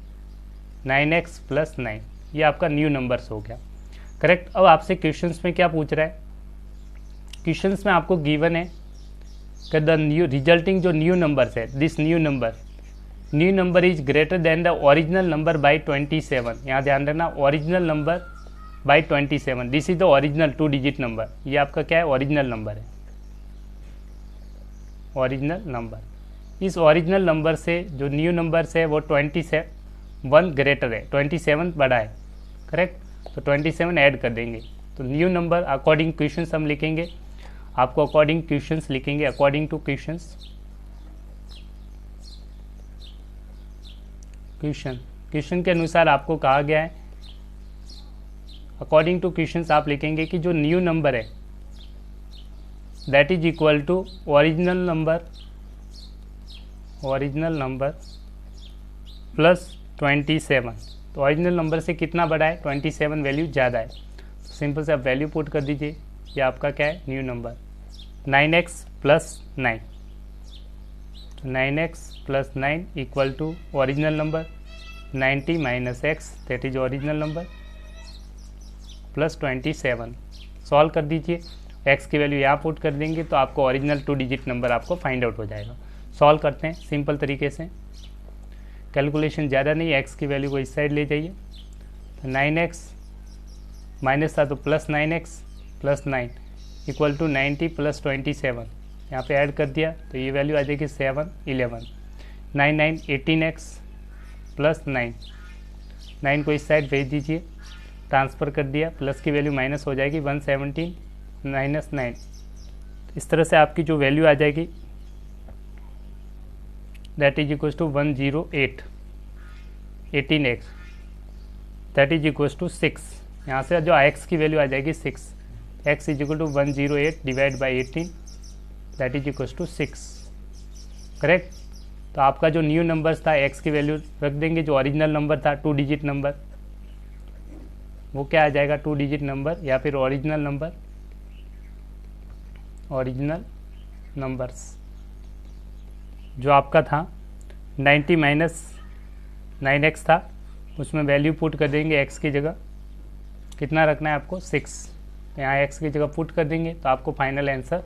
A: 9x plus 9। ये आपका न्यू नंबर्स हो गया, करेक्ट। अब आपसे क्वेश्चंस में क्या पूछ रहा है, क्वेश्चंस में आपको गिवन है कि द न्यू रिजल्टिंग जो न्यू नंबर्स है, this new number is greater than the original number by 27। यहाँ ध्यान रखना, original number by 27, this is the original 2 digit number. ये आपका क्या है, ओरिजिनल नंबर है, ओरिजिनल नंबर। इस ओरिजिनल नंबर से जो न्यू नंबर्स है वो 27 ग्रेटर है, 27 बड़ा है, करेक्ट। तो 27 ऐड कर देंगे तो न्यू नंबर अकॉर्डिंग क्वेश्चंस हम लिखेंगे, आपको अकॉर्डिंग क्वेश्चंस लिखेंगे, अकॉर्डिंग टू क्वेश्चन के अनुसार आपको कहा गया है, अकॉर्डिंग टू क्वेश्चंस आप लिखेंगे कि जो न्यू नंबर है that is equal to original number plus 27। तो ओरिजिनल नंबर से कितना बड़ा है, 27 वैल्यू ज़्यादा है। तो सिंपल से आप वैल्यू पुट कर दीजिए, ये आपका क्या है, न्यू नंबर 9x प्लस 9। तो 9x plus 9 equal to original number 90 minus x that is original number plus 27। Solve कर दीजिए, x की वैल्यू यहाँ पुट कर देंगे तो आपको ओरिजिनल 2 डिजिट नंबर आपको फाइंड आउट हो जाएगा। सॉल्व करते हैं सिंपल तरीके से, कैलकुलेशन ज़्यादा नहीं, x की वैल्यू को इस साइड ले जाइए। तो 9x माइनस था तो plus 9x plus 9 equal to 90 plus 27, यहाँ पे ऐड कर दिया तो ये वैल्यू आ जाएगी 7 11 9 9 18x प्लस 9 को इस साइड भेज दीजिए, ट्रांसफ़र कर दिया, प्लस की वैल्यू माइनस हो जाएगी 117 माइनस 9। इस तरह से आपकी जो वैल्यू आ जाएगी that is equals to 108 18x that is equals to 6। यहाँ से जो x की वैल्यू आ जाएगी 6, x is equal to 108 divide by 18 that is equals to 6, correct. तो आपका जो न्यू नंबर्स था x की वैल्यू रख देंगे, जो ओरिजिनल नंबर था 2 डिजिट नंबर वो क्या आ जाएगा, 2 डिजिट नंबर या फिर ओरिजिनल नंबर्स जो आपका था 90 माइनस 9x था, उसमें वैल्यू पुट कर देंगे, x की जगह कितना रखना है आपको 6, यहाँ x की जगह पुट कर देंगे तो आपको फाइनल आंसर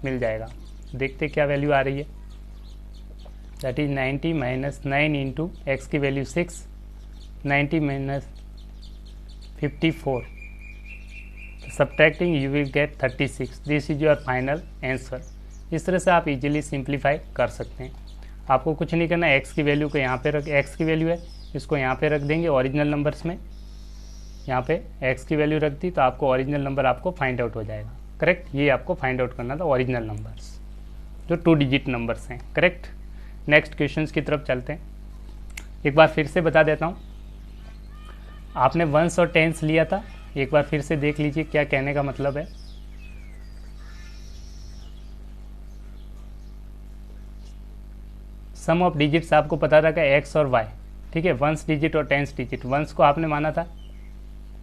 A: मिल जाएगा। देखते क्या वैल्यू आ रही है, that is 90 minus 9 into x की value 6, 90 minus 54, subtracting you will get 36, this is your final answer. इस तरह से आप इजीली सिंप्लीफाई कर सकते हैं। आपको कुछ नहीं करना, x की वैल्यू को यहाँ पे रख, x की वैल्यू है इसको यहाँ पे रख देंगे ओरिजिनल नंबर्स में, यहाँ पे x की वैल्यू रख दी तो आपको ओरिजिनल नंबर आपको फाइंड आउट हो जाएगा, करेक्ट। ये आपको फाइंड आउट करना था ओरिजिनल नंबर्स जो 2 डिजिट नंबर्स हैं, करेक्ट। नेक्स्ट क्वेश्चंस की तरफ चलते हैं। एक बार फिर से बता देता हूँ, आपने वंस और टेंस लिया था, एक बार फिर से देख लीजिए क्या कहने का मतलब है। सम ऑफ डिजिट्स आपको पता था कि x और y, ठीक है, वंस डिजिट और टेंस डिजिट। वंस को आपने माना था,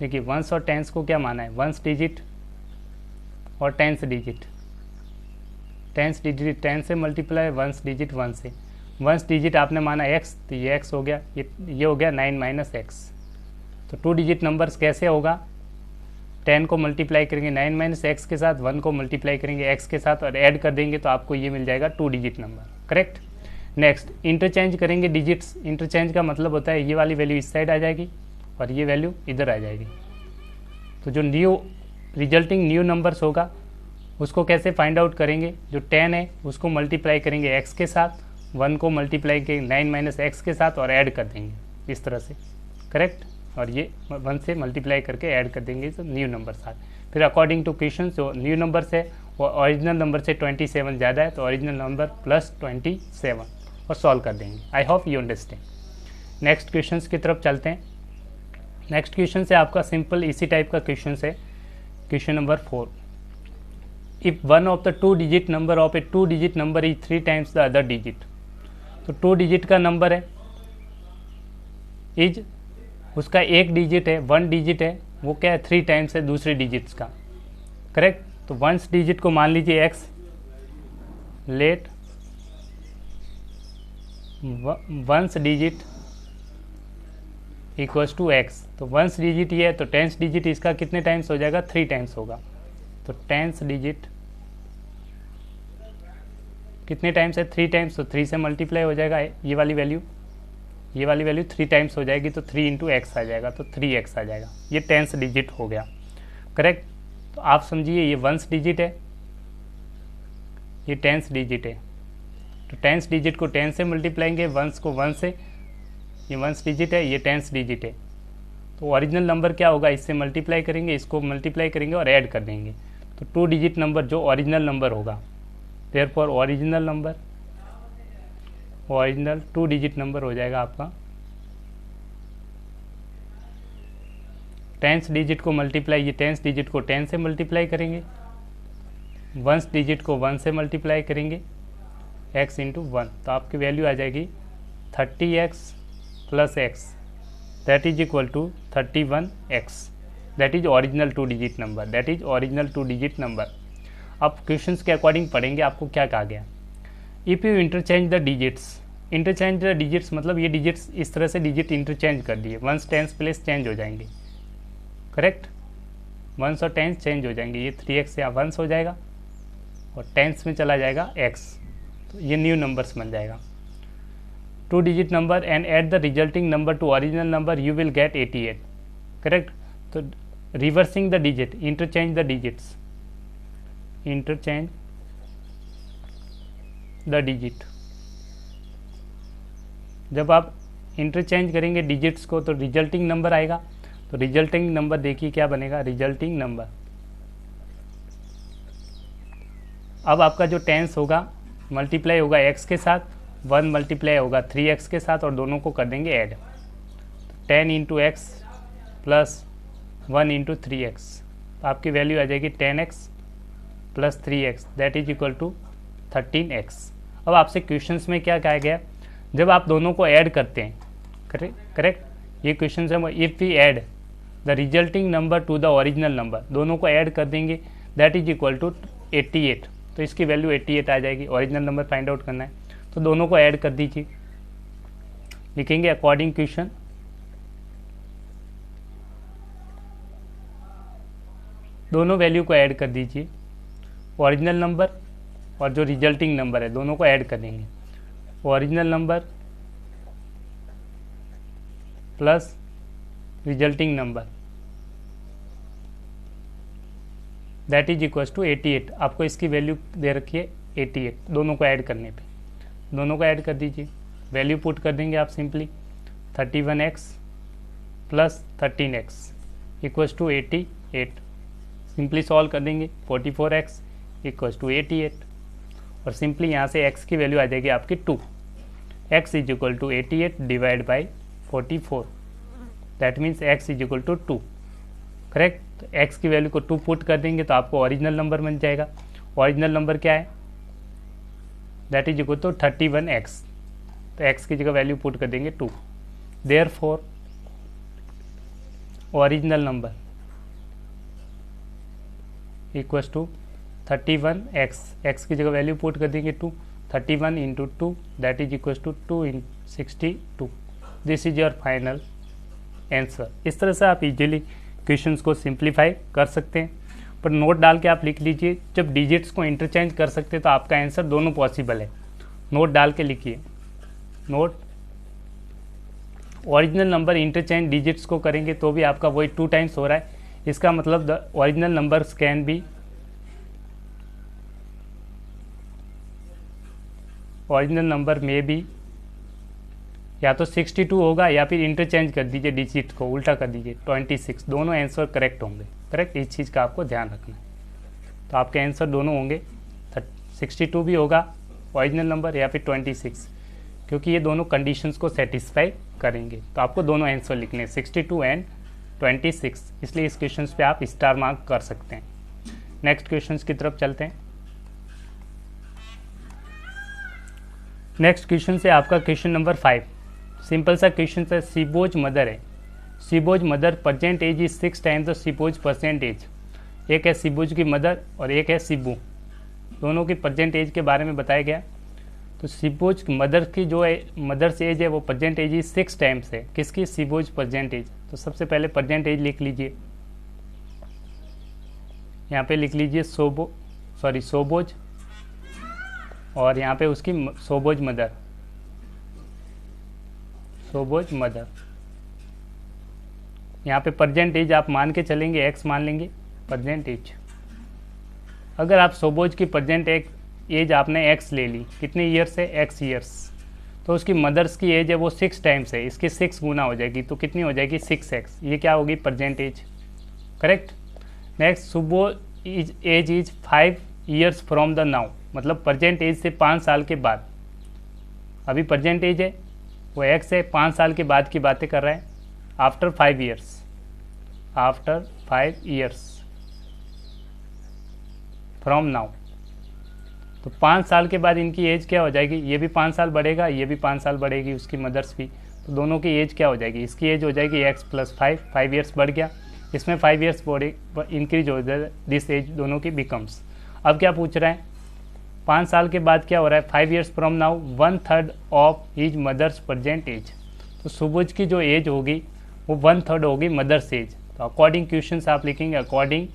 A: देखिए वंस और टेंस को क्या माना है, वंस डिजिट और टेंस डिजिट। टेंस डिजिट 10 से मल्टीप्लाई, वंस डिजिट 1 से। वंस डिजिट आपने माना x तो ये x हो गया, ये हो गया 9 माइनस एक्स। तो 2 डिजिट नंबर्स कैसे होगा, 10 को मल्टीप्लाई करेंगे 9 माइनस एक्स के साथ, 1 को मल्टीप्लाई करेंगे x के साथ और ऐड कर देंगे तो आपको ये मिल जाएगा 2 digit number, correct. Next interchange करेंगे डिजिट्स। इंटरचेंज का मतलब होता है ये वाली वैल्यू इस साइड आ जाएगी और ये वैल्यू इधर आ जाएगी। तो जो रिजल्टिंग न्यू नंबर्स होगा उसको कैसे फाइंड आउट करेंगे, जो 10 है उसको मल्टीप्लाई करेंगे x के साथ, 1 को मल्टीप्लाई करेंगे 9 माइनस एक्स के साथ और ऐड कर देंगे इस तरह से, करेक्ट। और ये 1 से मल्टीप्लाई करके ऐड कर देंगे तो न्यू नंबर्स आ। फिर अकॉर्डिंग टू क्वेश्चन जो न्यू नंबर्स है वो ओरिजिनल नंबर से 27 ज़्यादा है तो ओरिजिनल नंबर प्लस 27, और सॉल्व कर देंगे। आई hope you understand. Next question की तरफ चलते हैं। नेक्स्ट क्वेश्चन से आपका सिंपल इसी टाइप का क्वेश्चन है। Question number 4, if one of the 2 digit number of a 2 digit number is 3 times the other digit. तो 2 डिजिट का नंबर है, इज उसका 1 डिजिट है, 1 डिजिट है, वो क्या है 3 टाइम्स है दूसरे डिजिट्स का, करेक्ट। तो वंस डिजिट को मान लीजिए x, let ones digit equals to x। तो वंस डिजिट ये है तो टेंस डिजिट इसका कितने टाइम्स हो जाएगा, 3 टाइम्स होगा। तो टेंस डिजिट कितने टाइम्स है, 3 टाइम्स। तो 3 से मल्टीप्लाई हो जाएगा ये वाली वैल्यू 3 टाइम्स हो जाएगी, तो 3 इंटू एक्स आ जाएगा, तो 3x आ जाएगा। ये टेंस डिजिट हो गया, करेक्ट। तो आप समझिए ये वंस डिजिट है, ये टेंस डिजिट है। तो टेंस डिजिट को 10 से मल्टीप्लाएंगे, वंस को 1 से। ये वंस डिजिट है, ये टेंस डिजिट है। तो ओरिजिनल नंबर क्या होगा, इससे मल्टीप्लाई करेंगे, इसको मल्टीप्लाई करेंगे और ऐड कर देंगे। तो 2 डिजिट नंबर जो ओरिजिनल नंबर होगा, देयरफॉर ओरिजिनल 2 डिजिट नंबर हो जाएगा आपका। टेंस डिजिट को मल्टीप्लाई, ये टेंस डिजिट को 10 से मल्टीप्लाई करेंगे, वंस डिजिट को 1 से मल्टीप्लाई करेंगे, x इंटू 1। तो आपकी वैल्यू आ जाएगी 30x plus x, that is equal to 31x। That is original 2 digit number, that is original 2 digit number. अब क्वेश्चंस के अकॉर्डिंग पढ़ेंगे, आपको क्या कहा गया। If you interchange the digits, interchange the digits मतलब ये डिजिट्स इस तरह से डिजिट इंटरचेंज कर दिए, वंस टेंस प्लेस चेंज हो जाएंगे, करेक्ट। वंस और टेंस चेंज हो जाएंगे, ये 3x यहाँ वंस हो जाएगा और टेंस में चला जाएगा x, तो ये न्यू नंबर्स बन जाएगा। 2 digit number and add the resulting number to original number you will get 88, correct. तो reversing the digit, interchange the digits, interchange the digit. जब आप इंटरचेंज करेंगे डिजिट्स को तो रिजल्टिंग नंबर आएगा। तो रिजल्टिंग नंबर देखिए क्या बनेगा, रिजल्टिंग नंबर। अब आपका जो टेंस होगा मल्टीप्लाई होगा x के साथ, 1 मल्टीप्लाई होगा 3x के साथ और दोनों को कर देंगे add. 10 into x plus 1 into 3x, तो आपकी वैल्यू आ जाएगी 10x plus 3x, that is equal to 13x। अब आपसे क्वेश्चंस में क्या कहा गया, जब आप दोनों को ऐड करते हैं, करेक्ट। ये क्वेश्चन है, if we add the resulting number to the original number, दोनों को ऐड कर देंगे, दैट इज इक्वल टू 88। तो इसकी वैल्यू 88 आ जाएगी। ओरिजिनल नंबर फाइंड आउट करना है तो दोनों को ऐड कर दीजिए, लिखेंगे अकॉर्डिंग क्वेश्चन। दोनों वैल्यू को ऐड कर दीजिए, ओरिजिनल नंबर और जो रिजल्टिंग नंबर है दोनों को ऐड कर देंगे। Original number plus resulting number that is equal to 88। आपको इसकी वैल्यू दे रखी है 88, दोनों को ऐड करने पे दोनों को ऐड कर दीजिए। वैल्यू पुट कर देंगे आप simply 31x plus 13x equals to 88। Simply solve कर देंगे, 44x इक्वल्स टू 88 और सिंपली यहाँ से x की वैल्यू आ जाएगी आपकी 2। x is equal to 88 divide by 44, that means x is equal to 2, correct. तो x की वैल्यू को 2 पुट कर देंगे तो आपको ओरिजिनल नंबर बन जाएगा। ओरिजिनल नंबर क्या है, that is equal to 31x। तो x की जगह वैल्यू पुट कर देंगे 2। Therefore original number equals to 31x, x की जगह वैल्यू पुट कर देंगे 2, 31 into 2 that is equals to 2 in 62। This is your final answer. इस तरह से आप इजीली क्वेश्चंस को सिंप्लीफाई कर सकते हैं, पर नोट डाल के आप लिख लीजिए, जब डिजिट्स को इंटरचेंज कर सकते हैं तो आपका आंसर दोनों पॉसिबल है। नोट डाल के लिखिए, note original number interchange digits को करेंगे तो भी आपका वही 2 टाइम्स हो रहा है, इसका मतलब the original numbers can be, original number में भी या तो 62 होगा या फिर इंटरचेंज कर दीजिए, डिजिट को उल्टा कर दीजिए 26, दोनों आंसर करेक्ट होंगे, करेक्ट। इस चीज़ का आपको ध्यान रखना है। तो आपके आंसर दोनों होंगे, 62 भी होगा ओरिजिनल नंबर या फिर 26, क्योंकि ये दोनों कंडीशंस को सेटिस्फाई करेंगे। तो आपको दोनों आंसर लिखने हैं 62 एंड 26, इसलिए इस क्वेश्चन पे आप स्टार मार्क कर सकते हैं। नेक्स्ट क्वेश्चन की तरफ चलते हैं। नेक्स्ट क्वेश्चन से आपका क्वेश्चन नंबर 5, सिंपल सा क्वेश्चन है। सिबोज मदर है, सिबोज mother present age is 6 times the सिबोज परसेंट एज। एक है सिबोज की मदर और एक है सिबू, दोनों की प्रेजेंट एज के बारे में बताया गया। तो सिबोज मदर की जो है मदर्स एज है वो प्रेजेंट एज इज 6 टाइम्स है किसकी, सिबोज प्रेजेंट एज। तो सबसे पहले प्रेजेंट एज लिख लीजिए, यहाँ पे लिख लीजिए सोबोज, और यहाँ पे उसकी सोबोज मदर। यहाँ पे प्रेजेंट एज आप मान के चलेंगे, एक्स मान लेंगे प्रेजेंट एज। अगर आप सोबोज की प्रेजेंट एज आपने एक्स ले ली, कितने ईयर्स है, एक्स ईयर्स, तो उसकी मदर्स की एज है वो 6 टाइम्स है, इसकी 6 गुना हो जाएगी, तो कितनी हो जाएगी 6x। ये क्या होगी, प्रेजेंट एज, करेक्ट। नेक्स्ट सुबोज age is 5 years from the now, मतलब प्रेजेंट एज से 5 साल के बाद। अभी प्रेजेंट एज है वो एक्स है, 5 साल के बाद की बातें कर रहा है। आफ्टर 5 ईयर्स फ्रॉम नाउ, तो 5 साल के बाद इनकी एज क्या हो जाएगी, ये भी 5 साल बढ़ेगा, ये भी 5 साल बढ़ेगी, उसकी मदर्स भी। तो दोनों की एज क्या हो जाएगी, इसकी एज हो जाएगी x + 5 ईयर्स बढ़ गया, इसमें 5 ईयर्स इंक्रीज हो जाए, दिस एज दोनों की बिकम्स। अब क्या पूछ रहा है, 5 साल के बाद क्या हो रहा है, 5 years from now 1/3 of his mother's present age. तो सुबोज की जो एज होगी वो 1/3 होगी मदर्स एज। तो अकॉर्डिंग क्वेश्चन आप लिखेंगे, अकॉर्डिंग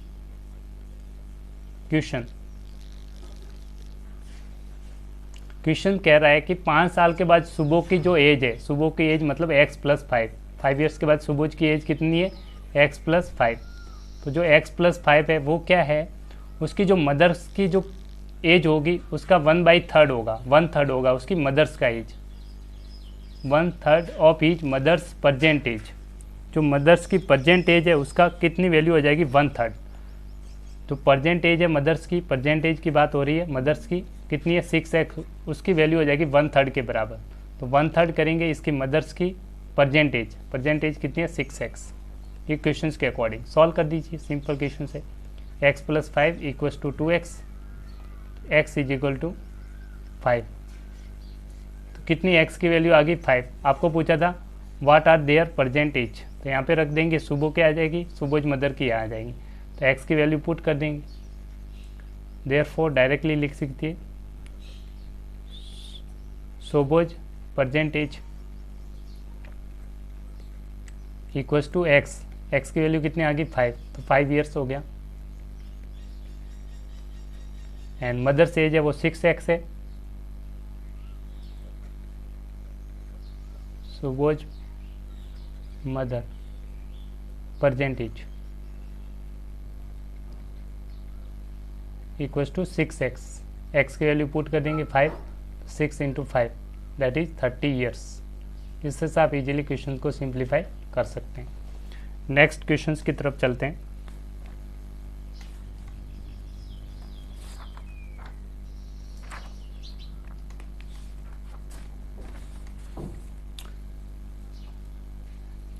A: क्वेश्चन कह रहा है कि 5 साल के बाद सुबो की जो एज है, सुबो की एज मतलब x + 5 ईयर्स के बाद सुबोज की एज कितनी है, x + 5। तो जो x + 5 है वो क्या है, उसकी जो मदर्स की जो एज होगी उसका 1/3 होगा, 1/3 होगा उसकी मदर्स का age, 1/3 of each mother's present age. जो मदर्स की प्रेजेंट एज है उसका कितनी वैल्यू हो जाएगी, 1/3। तो प्रेजेंट एज है मदर्स की, प्रेजेंट एज की बात हो रही है, मदर्स की कितनी है 6x, उसकी वैल्यू हो जाएगी 1/3 के बराबर। तो 1/3 करेंगे इसकी मदर्स की प्रेजेंट एज कितनी है 6x। ये क्वेश्चन के अकॉर्डिंग सॉल्व कर दीजिए, सिंपल क्वेश्चन है। x + 5 = 2x, x = 5। तो कितनी x की वैल्यू आ गई 5। आपको पूछा था what are their present age, तो यहाँ पे रख देंगे सुबो क्या आ जाएगी, सुबोज मदर की आ जाएगी, तो x की वैल्यू पुट कर देंगे। देयरफॉर डायरेक्टली लिख सकती है सोबोज प्रेजेंट एज = x की वैल्यू कितनी आ गई 5, तो 5 ईयर्स हो गया। एंड मदर्स एज है वो 6x है, सुबोज mother present age = 6x, x की वैल्यू पुट कर देंगे 5, 6 × 5 दैट इज 30 ईयर्स। इससे आप इजीली क्वेश्चन को सिंप्लीफाई कर सकते हैं। नेक्स्ट क्वेश्चन की तरफ चलते हैं।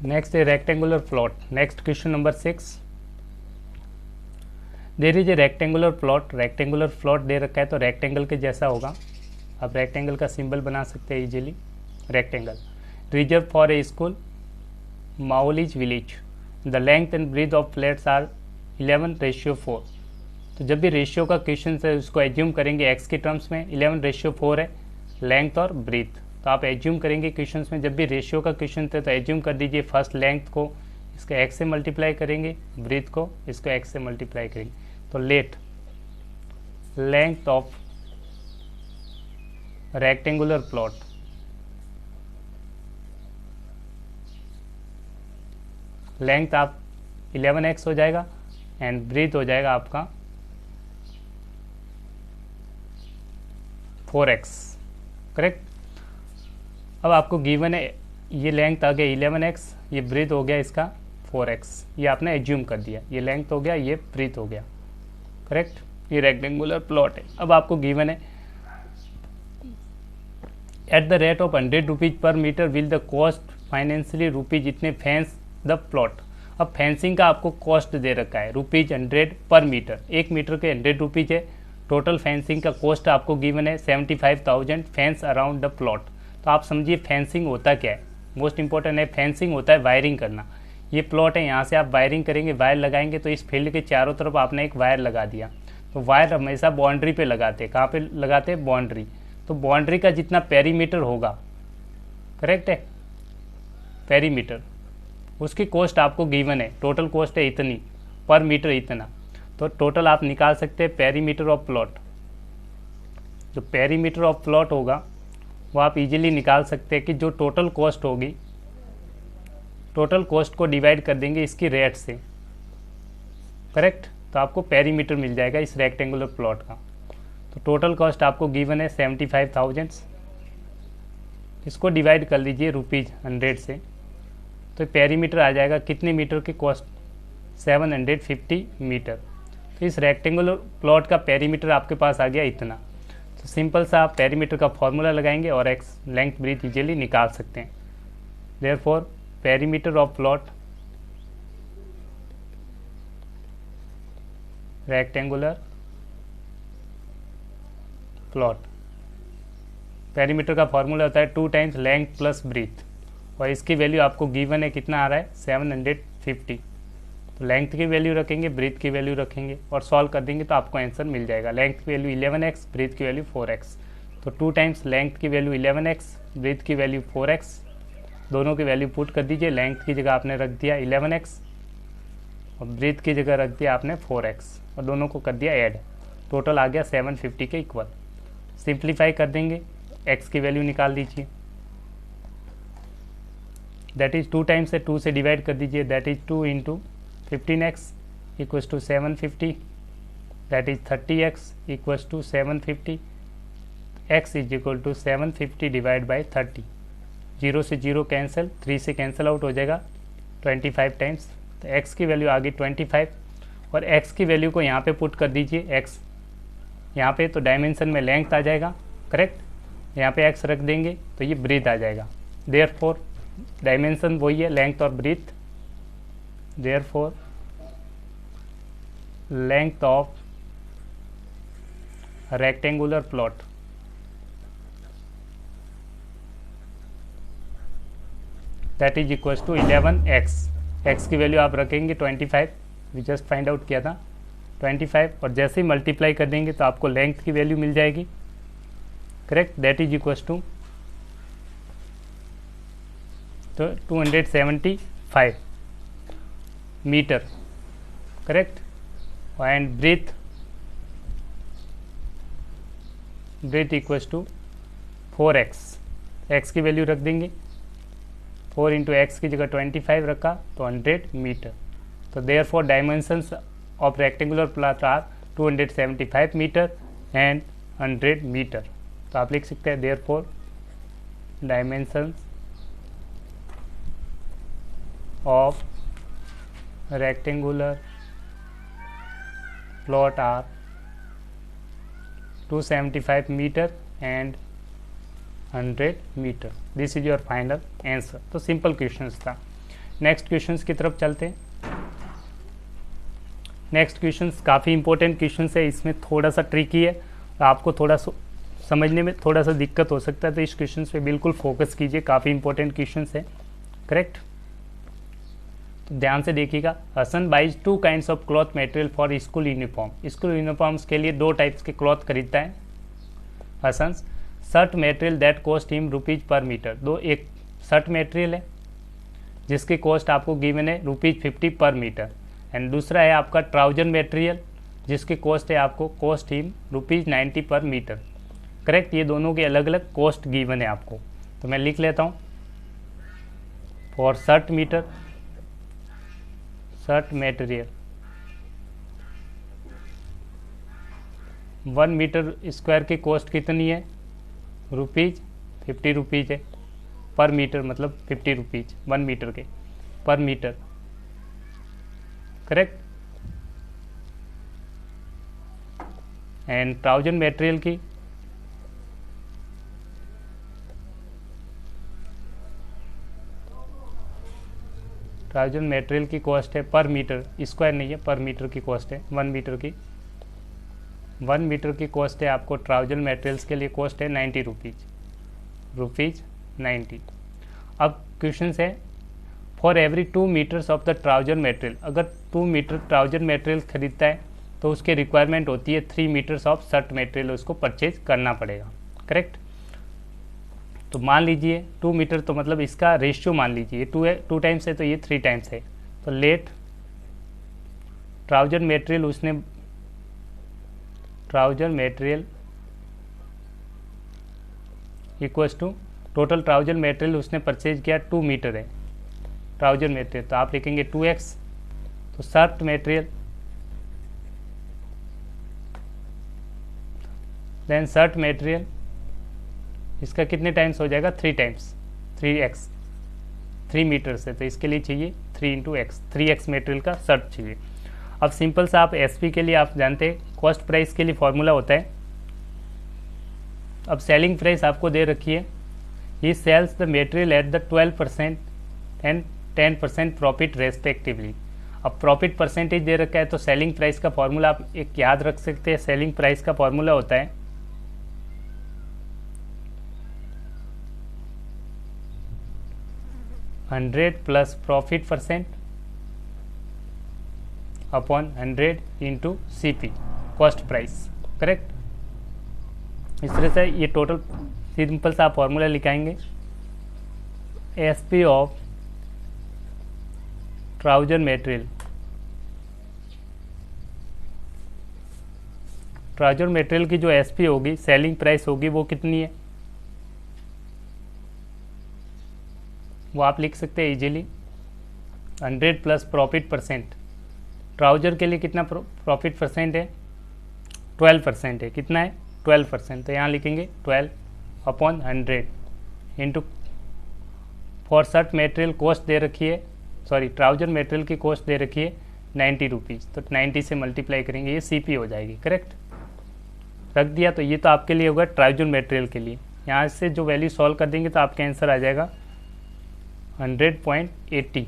A: नेक्स्ट है rectangular plot. Next question number 6, there is a rectangular plot. Rectangular plot दे रखा है तो रेक्टेंगल के जैसा होगा, आप रेक्टेंगल का सिंबल बना सकते हैं easily, rectangle. Reserve for a school, माओलीज village, the length and breadth of flats are 11:4। तो जब भी रेशियो का क्वेश्चन है उसको एज्यूम करेंगे एक्स के टर्म्स में, 11:4 है लेंथ और ब्रीथ। तो आप एज्यूम करेंगे क्वेश्चन में जब भी रेशियो का क्वेश्चन है तो एज्यूम कर दीजिए फर्स्ट लेंथ को इसका एक्स से मल्टीप्लाई करेंगे, ब्रीथ को इसको एक्स से मल्टीप्लाई करेंगे। तो late length of rectangular plot length आप 11x हो जाएगा एंड ब्रीथ हो जाएगा आपका 4x, करेक्ट। अब आपको गिवन है ये लेंथ आ गया 11x, ये ब्रीथ हो गया इसका 4x, ये आपने एज्यूम कर दिया, ये लेंथ हो गया, ये ब्रीथ हो गया, करेक्ट। ये रेक्टेंगुलर प्लॉट है। अब आपको गिवन है at the rate of 100 rupees पर metre will the cost financially rupees इतने फेंस द प्लॉट। अब फेंसिंग का आपको कॉस्ट दे रखा है ₹100 पर मीटर, 1 मीटर के 100 रुपीज़ है। टोटल फेंसिंग का कॉस्ट आपको गिवन है 75,000 फेंस अराउंड द प्लॉट। तो आप समझिए फेंसिंग होता क्या है, मोस्ट इंपॉर्टेंट है। फेंसिंग होता है वायरिंग करना। ये प्लॉट है, यहाँ से आप वायरिंग करेंगे, वायर लगाएंगे, तो इस फील्ड के चारों तरफ आपने एक वायर लगा दिया। तो वायर हमेशा बाउंड्री पे लगाते हैं। कहाँ पे लगाते हैं? बाउंड्री। तो बाउंड्री का जितना पेरीमीटर होगा, करेक्ट है, पेरीमीटर, उसकी कॉस्ट आपको गिवन है। टोटल कॉस्ट है इतनी, पर मीटर इतना। तो टोटल आप निकाल सकते हैं पेरीमीटर ऑफ प्लॉट। जो पेरीमीटर ऑफ प्लॉट होगा वो आप इजीली निकाल सकते हैं कि जो टोटल कॉस्ट होगी, टोटल कॉस्ट को डिवाइड कर देंगे इसकी रेट से, करेक्ट। तो आपको पेरीमीटर मिल जाएगा इस रेक्टेंगुलर प्लॉट का। तो टोटल कॉस्ट आपको गिवन है 75,000। इसको डिवाइड कर लीजिए ₹100 से, तो पेरीमीटर आ जाएगा कितने मीटर की कॉस्ट? 750 मीटर। तो इस रेक्टेंगुलर प्लॉट का पेरीमीटर आपके पास आ गया इतना। तो सिंपल सा आप पेरीमीटर का फॉर्मूला लगाएंगे और एक्स लेंथ ब्रीथ इजीली निकाल सकते हैं। Therefore perimeter of plot, rectangular plot, perimeter का फॉर्मूला होता है 2 टाइम्स लेंथ प्लस ब्रीथ, और इसकी वैल्यू आपको गिवन है कितना आ रहा है? 750। तो लेंथ की वैल्यू रखेंगे, ब्रीथ की वैल्यू रखेंगे और सॉल्व कर देंगे तो आपको आंसर मिल जाएगा। लेंथ की वैल्यू 11x, ब्रीथ की वैल्यू 4x। तो 2 टाइम्स लेंथ की वैल्यू 11x, ब्रीथ की वैल्यू 4x, दोनों की वैल्यू पुट कर दीजिए। लेंथ की जगह आपने रख दिया 11x और ब्रीथ की जगह रख दिया आपने 4x और दोनों को कर दिया ऐड। टोटल आ गया 750 के इक्वल। सिंप्लीफाई कर देंगे, x की वैल्यू निकाल दीजिए। दैट इज 2 टाइम्स से 2 से डिवाइड कर दीजिए। That is 2 into 15x equals to 750, that is 30x equals to 750। x is equal to 750 divide by 30। 0 से 0 कैंसिल, 3 से कैंसिल आउट हो जाएगा 25 टाइम्स। तो x की वैल्यू आ गई 25 और x की वैल्यू को यहाँ पे पुट कर दीजिए। x यहाँ पे तो डायमेंशन में लेंथ आ जाएगा, करेक्ट। यहाँ पे x रख देंगे तो ये ब्रीथ आ जाएगा। देयरफॉर डायमेंशन वही है, लेंथ और breadth. Therefore length of rectangular plot that is equals to 11x। x की वैल्यू आप रखेंगे 25, वी जस्ट फाइंड आउट किया था 25, और जैसे ही मल्टीप्लाई कर देंगे तो आपको लेंथ की वैल्यू मिल जाएगी, correct. That is equals to तो 275 metre, correct. And breadth equals to 4x। x की वैल्यू रख देंगे, 4 इंटू एक्स की जगह 25 रखा तो 100 मीटर। तो therefore dimensions of rectangular plot are 275 metre and 100 metre. तो आप लिख सकते हैं therefore dimensions of rectangular plot are 275 meter and 100 metre. This is your final answer. तो सिंपल क्वेश्चंस था। नेक्स्ट क्वेश्चंस की तरफ चलते हैं। नेक्स्ट क्वेश्चंस काफ़ी इंपॉर्टेंट क्वेश्चंस है, इसमें थोड़ा सा ट्रिकी है, आपको थोड़ा समझने में थोड़ा सा दिक्कत हो सकता है, तो इस क्वेश्चंस पे बिल्कुल फोकस कीजिए, काफ़ी इंपॉर्टेंट क्वेश्चंस है, करेक्ट। तो ध्यान से देखिएगा। Hasan buys 2 kinds of cloth material for school uniform. School uniforms के लिए 2 टाइप्स के क्लॉथ खरीदता है Hasan. Shirt material that cost him rupees पर मीटर। एक शर्ट मटेरियल है जिसकी कॉस्ट आपको गिवन है ₹50 पर मीटर, एंड दूसरा है आपका ट्राउजर मटेरियल जिसकी कॉस्ट है आपको कॉस्ट हिम ₹90 पर मीटर, करेक्ट। ये दोनों के अलग अलग कॉस्ट गिवन है आपको। तो मैं लिख लेता हूँ। For shirt material 1 metre square की कॉस्ट कितनी है? ₹50 है पर मीटर, मतलब ₹50 1 मीटर के per metre, correct. And trouser material की ट्राउजर मटेरियल की कॉस्ट है पर मीटर, स्क्वायर नहीं है, पर मीटर की कॉस्ट है, 1 मीटर की कॉस्ट है आपको ट्राउजर मटेरियल्स के लिए कॉस्ट है 90 रुपीज़ 90। अब क्वेश्चन है for every 2 metres of the trouser material, अगर 2 मीटर ट्राउजर मटेरियल खरीदता है तो उसके रिक्वायरमेंट होती है 3 मीटर्स ऑफ शर्ट मटेरियल उसको परचेज करना पड़ेगा, करेक्ट। तो मान लीजिए 2 मीटर तो मतलब इसका रेशियो मान लीजिए 2 टाइम्स है तो ये 3 टाइम्स है, तो let trouser material equals to total trouser material उसने परचेज किया 2 मीटर है ट्राउजर मटेरियल, तो आप लिखेंगे 2x, तो shirt material then shirt material इसका कितने टाइम्स हो जाएगा 3 टाइम्स 3x 3 मीटर से, तो इसके लिए चाहिए 3 × x 3x मटेरियल का शर्ट चाहिए। अब सिंपल सा आप SP के लिए आप जानते हैं कॉस्ट प्राइस के लिए फॉर्मूला होता है। अब सेलिंग प्राइस आपको दे रखी है, he sells the material at the 12% and 10% profit respectively. अब प्रॉफिट परसेंटेज दे रखा है तो सेलिंग प्राइस का फॉर्मूला आप एक याद रख सकते हैं। सेलिंग प्राइस का फॉर्मूला होता है 100 plus profit percent upon 100 into CP cost price, correct. इस तरह से ये टोटल सिंपल सा फॉर्मूला लिखाएंगे, SP of trouser material, trouser material की जो SP होगी सेलिंग प्राइस होगी वो कितनी है वो आप लिख सकते हैं easily 100 plus profit percent. Trouser के लिए कितना प्रॉफिट परसेंट है 12% है, कितना है 12%, तो यहाँ लिखेंगे 12 upon 100 into for shirt material cost दे रखी है, सॉरी ट्राउजर मटेरियल की कॉस्ट दे रखी है 90 रुपीज़, तो 90 से मल्टीप्लाई करेंगे ये CP हो जाएगी, करेक्ट। रख दिया, तो ये तो आपके लिए होगा ट्राउजर मटेरियल के लिए। यहाँ से जो वैल्यू सॉल्व कर देंगे तो आपका आंसर आ जाएगा 100.80।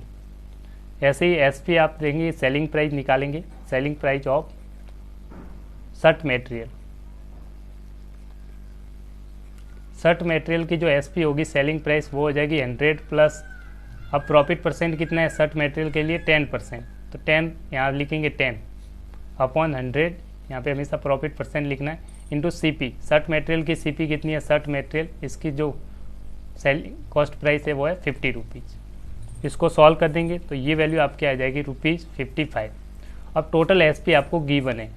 A: ऐसे ही SP आप देंगे, सेलिंग प्राइस निकालेंगे, selling price of shirt material, shirt material की जो SP होगी सेलिंग प्राइस वो हो जाएगी 100 प्लस, अब प्रॉफिट परसेंट कितना है शर्ट मटेरियल के लिए 10%, तो 10 यहाँ लिखेंगे 10 अपॉन 100, यहाँ पे हमेशा प्रॉफिट परसेंट लिखना है, इंटू CP, शर्ट मटेरियल की CP कितनी है शर्ट मटेरियल, इसकी जो सेलिंग कॉस्ट प्राइस है वो है 50 रुपीज़। इसको सॉल्व कर देंगे तो ये वैल्यू आपकी आ जाएगी ₹55। अब टोटल SP आपको गिवन है,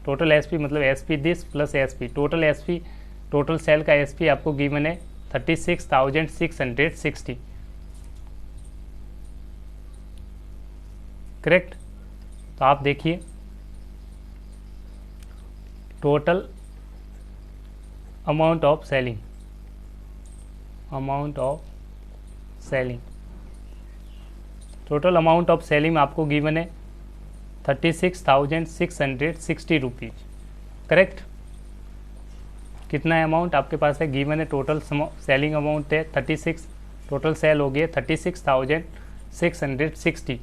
A: टोटल SP मतलब SP this plus SP, total SP total sale का SP आपको गिवन है 36,660, करेक्ट। तो आप देखिए total amount of selling, total amount of selling आपको गिवन है 36,660 रुपीज़, करेक्ट। कितना है अमाउंट आपके पास है गिवन है, टोटल सेलिंग अमाउंट है 36, टोटल सेल हो गई है 36,660।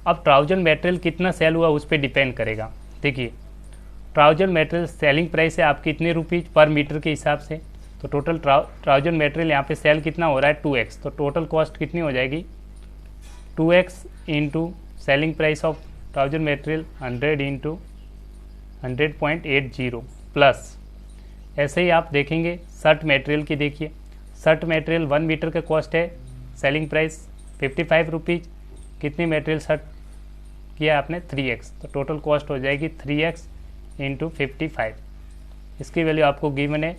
A: अब ट्राउजर मटेरियल कितना सेल हुआ उस पर डिपेंड करेगा। देखिए ट्राउजर मटेरियल सेलिंग प्राइस है आपकी इतने रुपीज़ पर मीटर के हिसाब से, तो टोटल ट्राउजर मटेरियल यहाँ पे सेल कितना हो रहा है 2x, तो टोटल कॉस्ट कितनी हो जाएगी 2x into selling price of trouser material 100 into 100.80 plus, ऐसे ही आप देखेंगे शर्ट मटेरियल की। देखिए शर्ट मटेरियल 1 मीटर का कॉस्ट है, सेलिंग प्राइस 55 रुपीज़, कितनी मटेरियल शर्ट किया आपने 3x, तो टोटल कॉस्ट हो जाएगी 3x इंटू 55, इसकी वैल्यू आपको गिवन है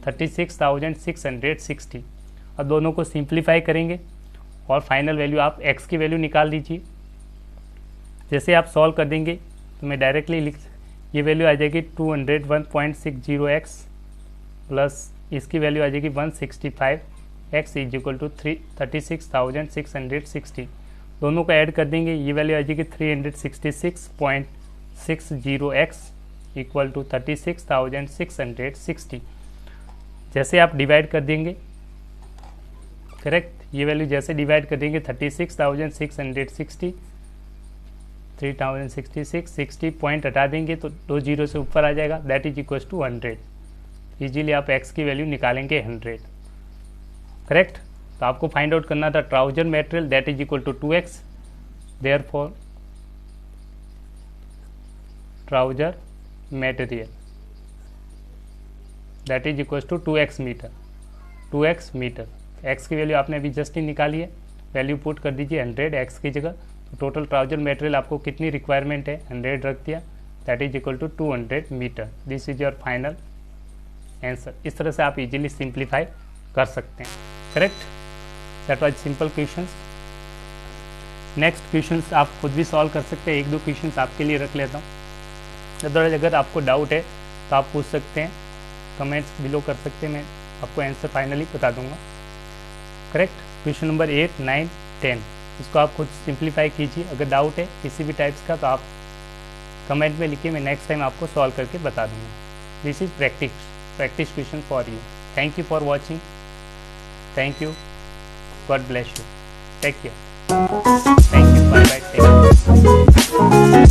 A: 36,660। अब दोनों को सिंप्लीफाई करेंगे और फाइनल वैल्यू आप x की वैल्यू निकाल दीजिए। जैसे आप सॉल्व कर देंगे तो मैं डायरेक्टली ये वैल्यू आ जाएगी 201.60x प्लस इसकी वैल्यू आ जाएगी 165x इज इक्वल टू 36,660। दोनों को ऐड कर देंगे, ये वैल्यू आ जाएगी 366.60x इक्वल टू 36,660। जैसे आप डिवाइड कर देंगे, करेक्ट, ये वैल्यू जैसे डिवाइड कर देंगे 36,660, 3066, 60 पॉइंट हटा देंगे तो 2 जीरो से ऊपर आ जाएगा, that is equal to 100। Easily आप x की वैल्यू निकालेंगे 100, करेक्ट। तो आपको फाइंड आउट करना था trouser material, that is equal to 2x, therefore trouser material that is equal to 2x metre, 2x metre. x की वैल्यू आपने अभी जस्ट ही निकाली है, वैल्यू पुट कर दीजिए 100 x की जगह। तो टोटल ट्राउजर मटेरियल आपको कितनी रिक्वायरमेंट है, 100 रख दिया, that is equal to 200 metre. This is your final answer. इस तरह से आप इजीली सिंप्लीफाई कर सकते हैं, correct. That was simple questions. Next questions आप खुद भी सॉल्व कर सकते हैं, एक दो क्वेश्चंस आपके लिए रख लेता हूँ। अगर आपको डाउट है तो आप पूछ सकते हैं, कमेंट्स बिलो कर सकते हैं, मैं आपको आंसर फाइनली बता दूंगा, करेक्ट। क्वेश्चन नंबर 8, 9, 10 इसको आप खुद सिंप्लीफाई कीजिए। अगर डाउट है किसी भी टाइप्स का तो आप कमेंट में लिखिए, मैं नेक्स्ट टाइम आपको सॉल्व करके बता दूंगा। This is practice question for you. Thank you for watching, thank you, God bless you, take care, thank you, bye bye, take care.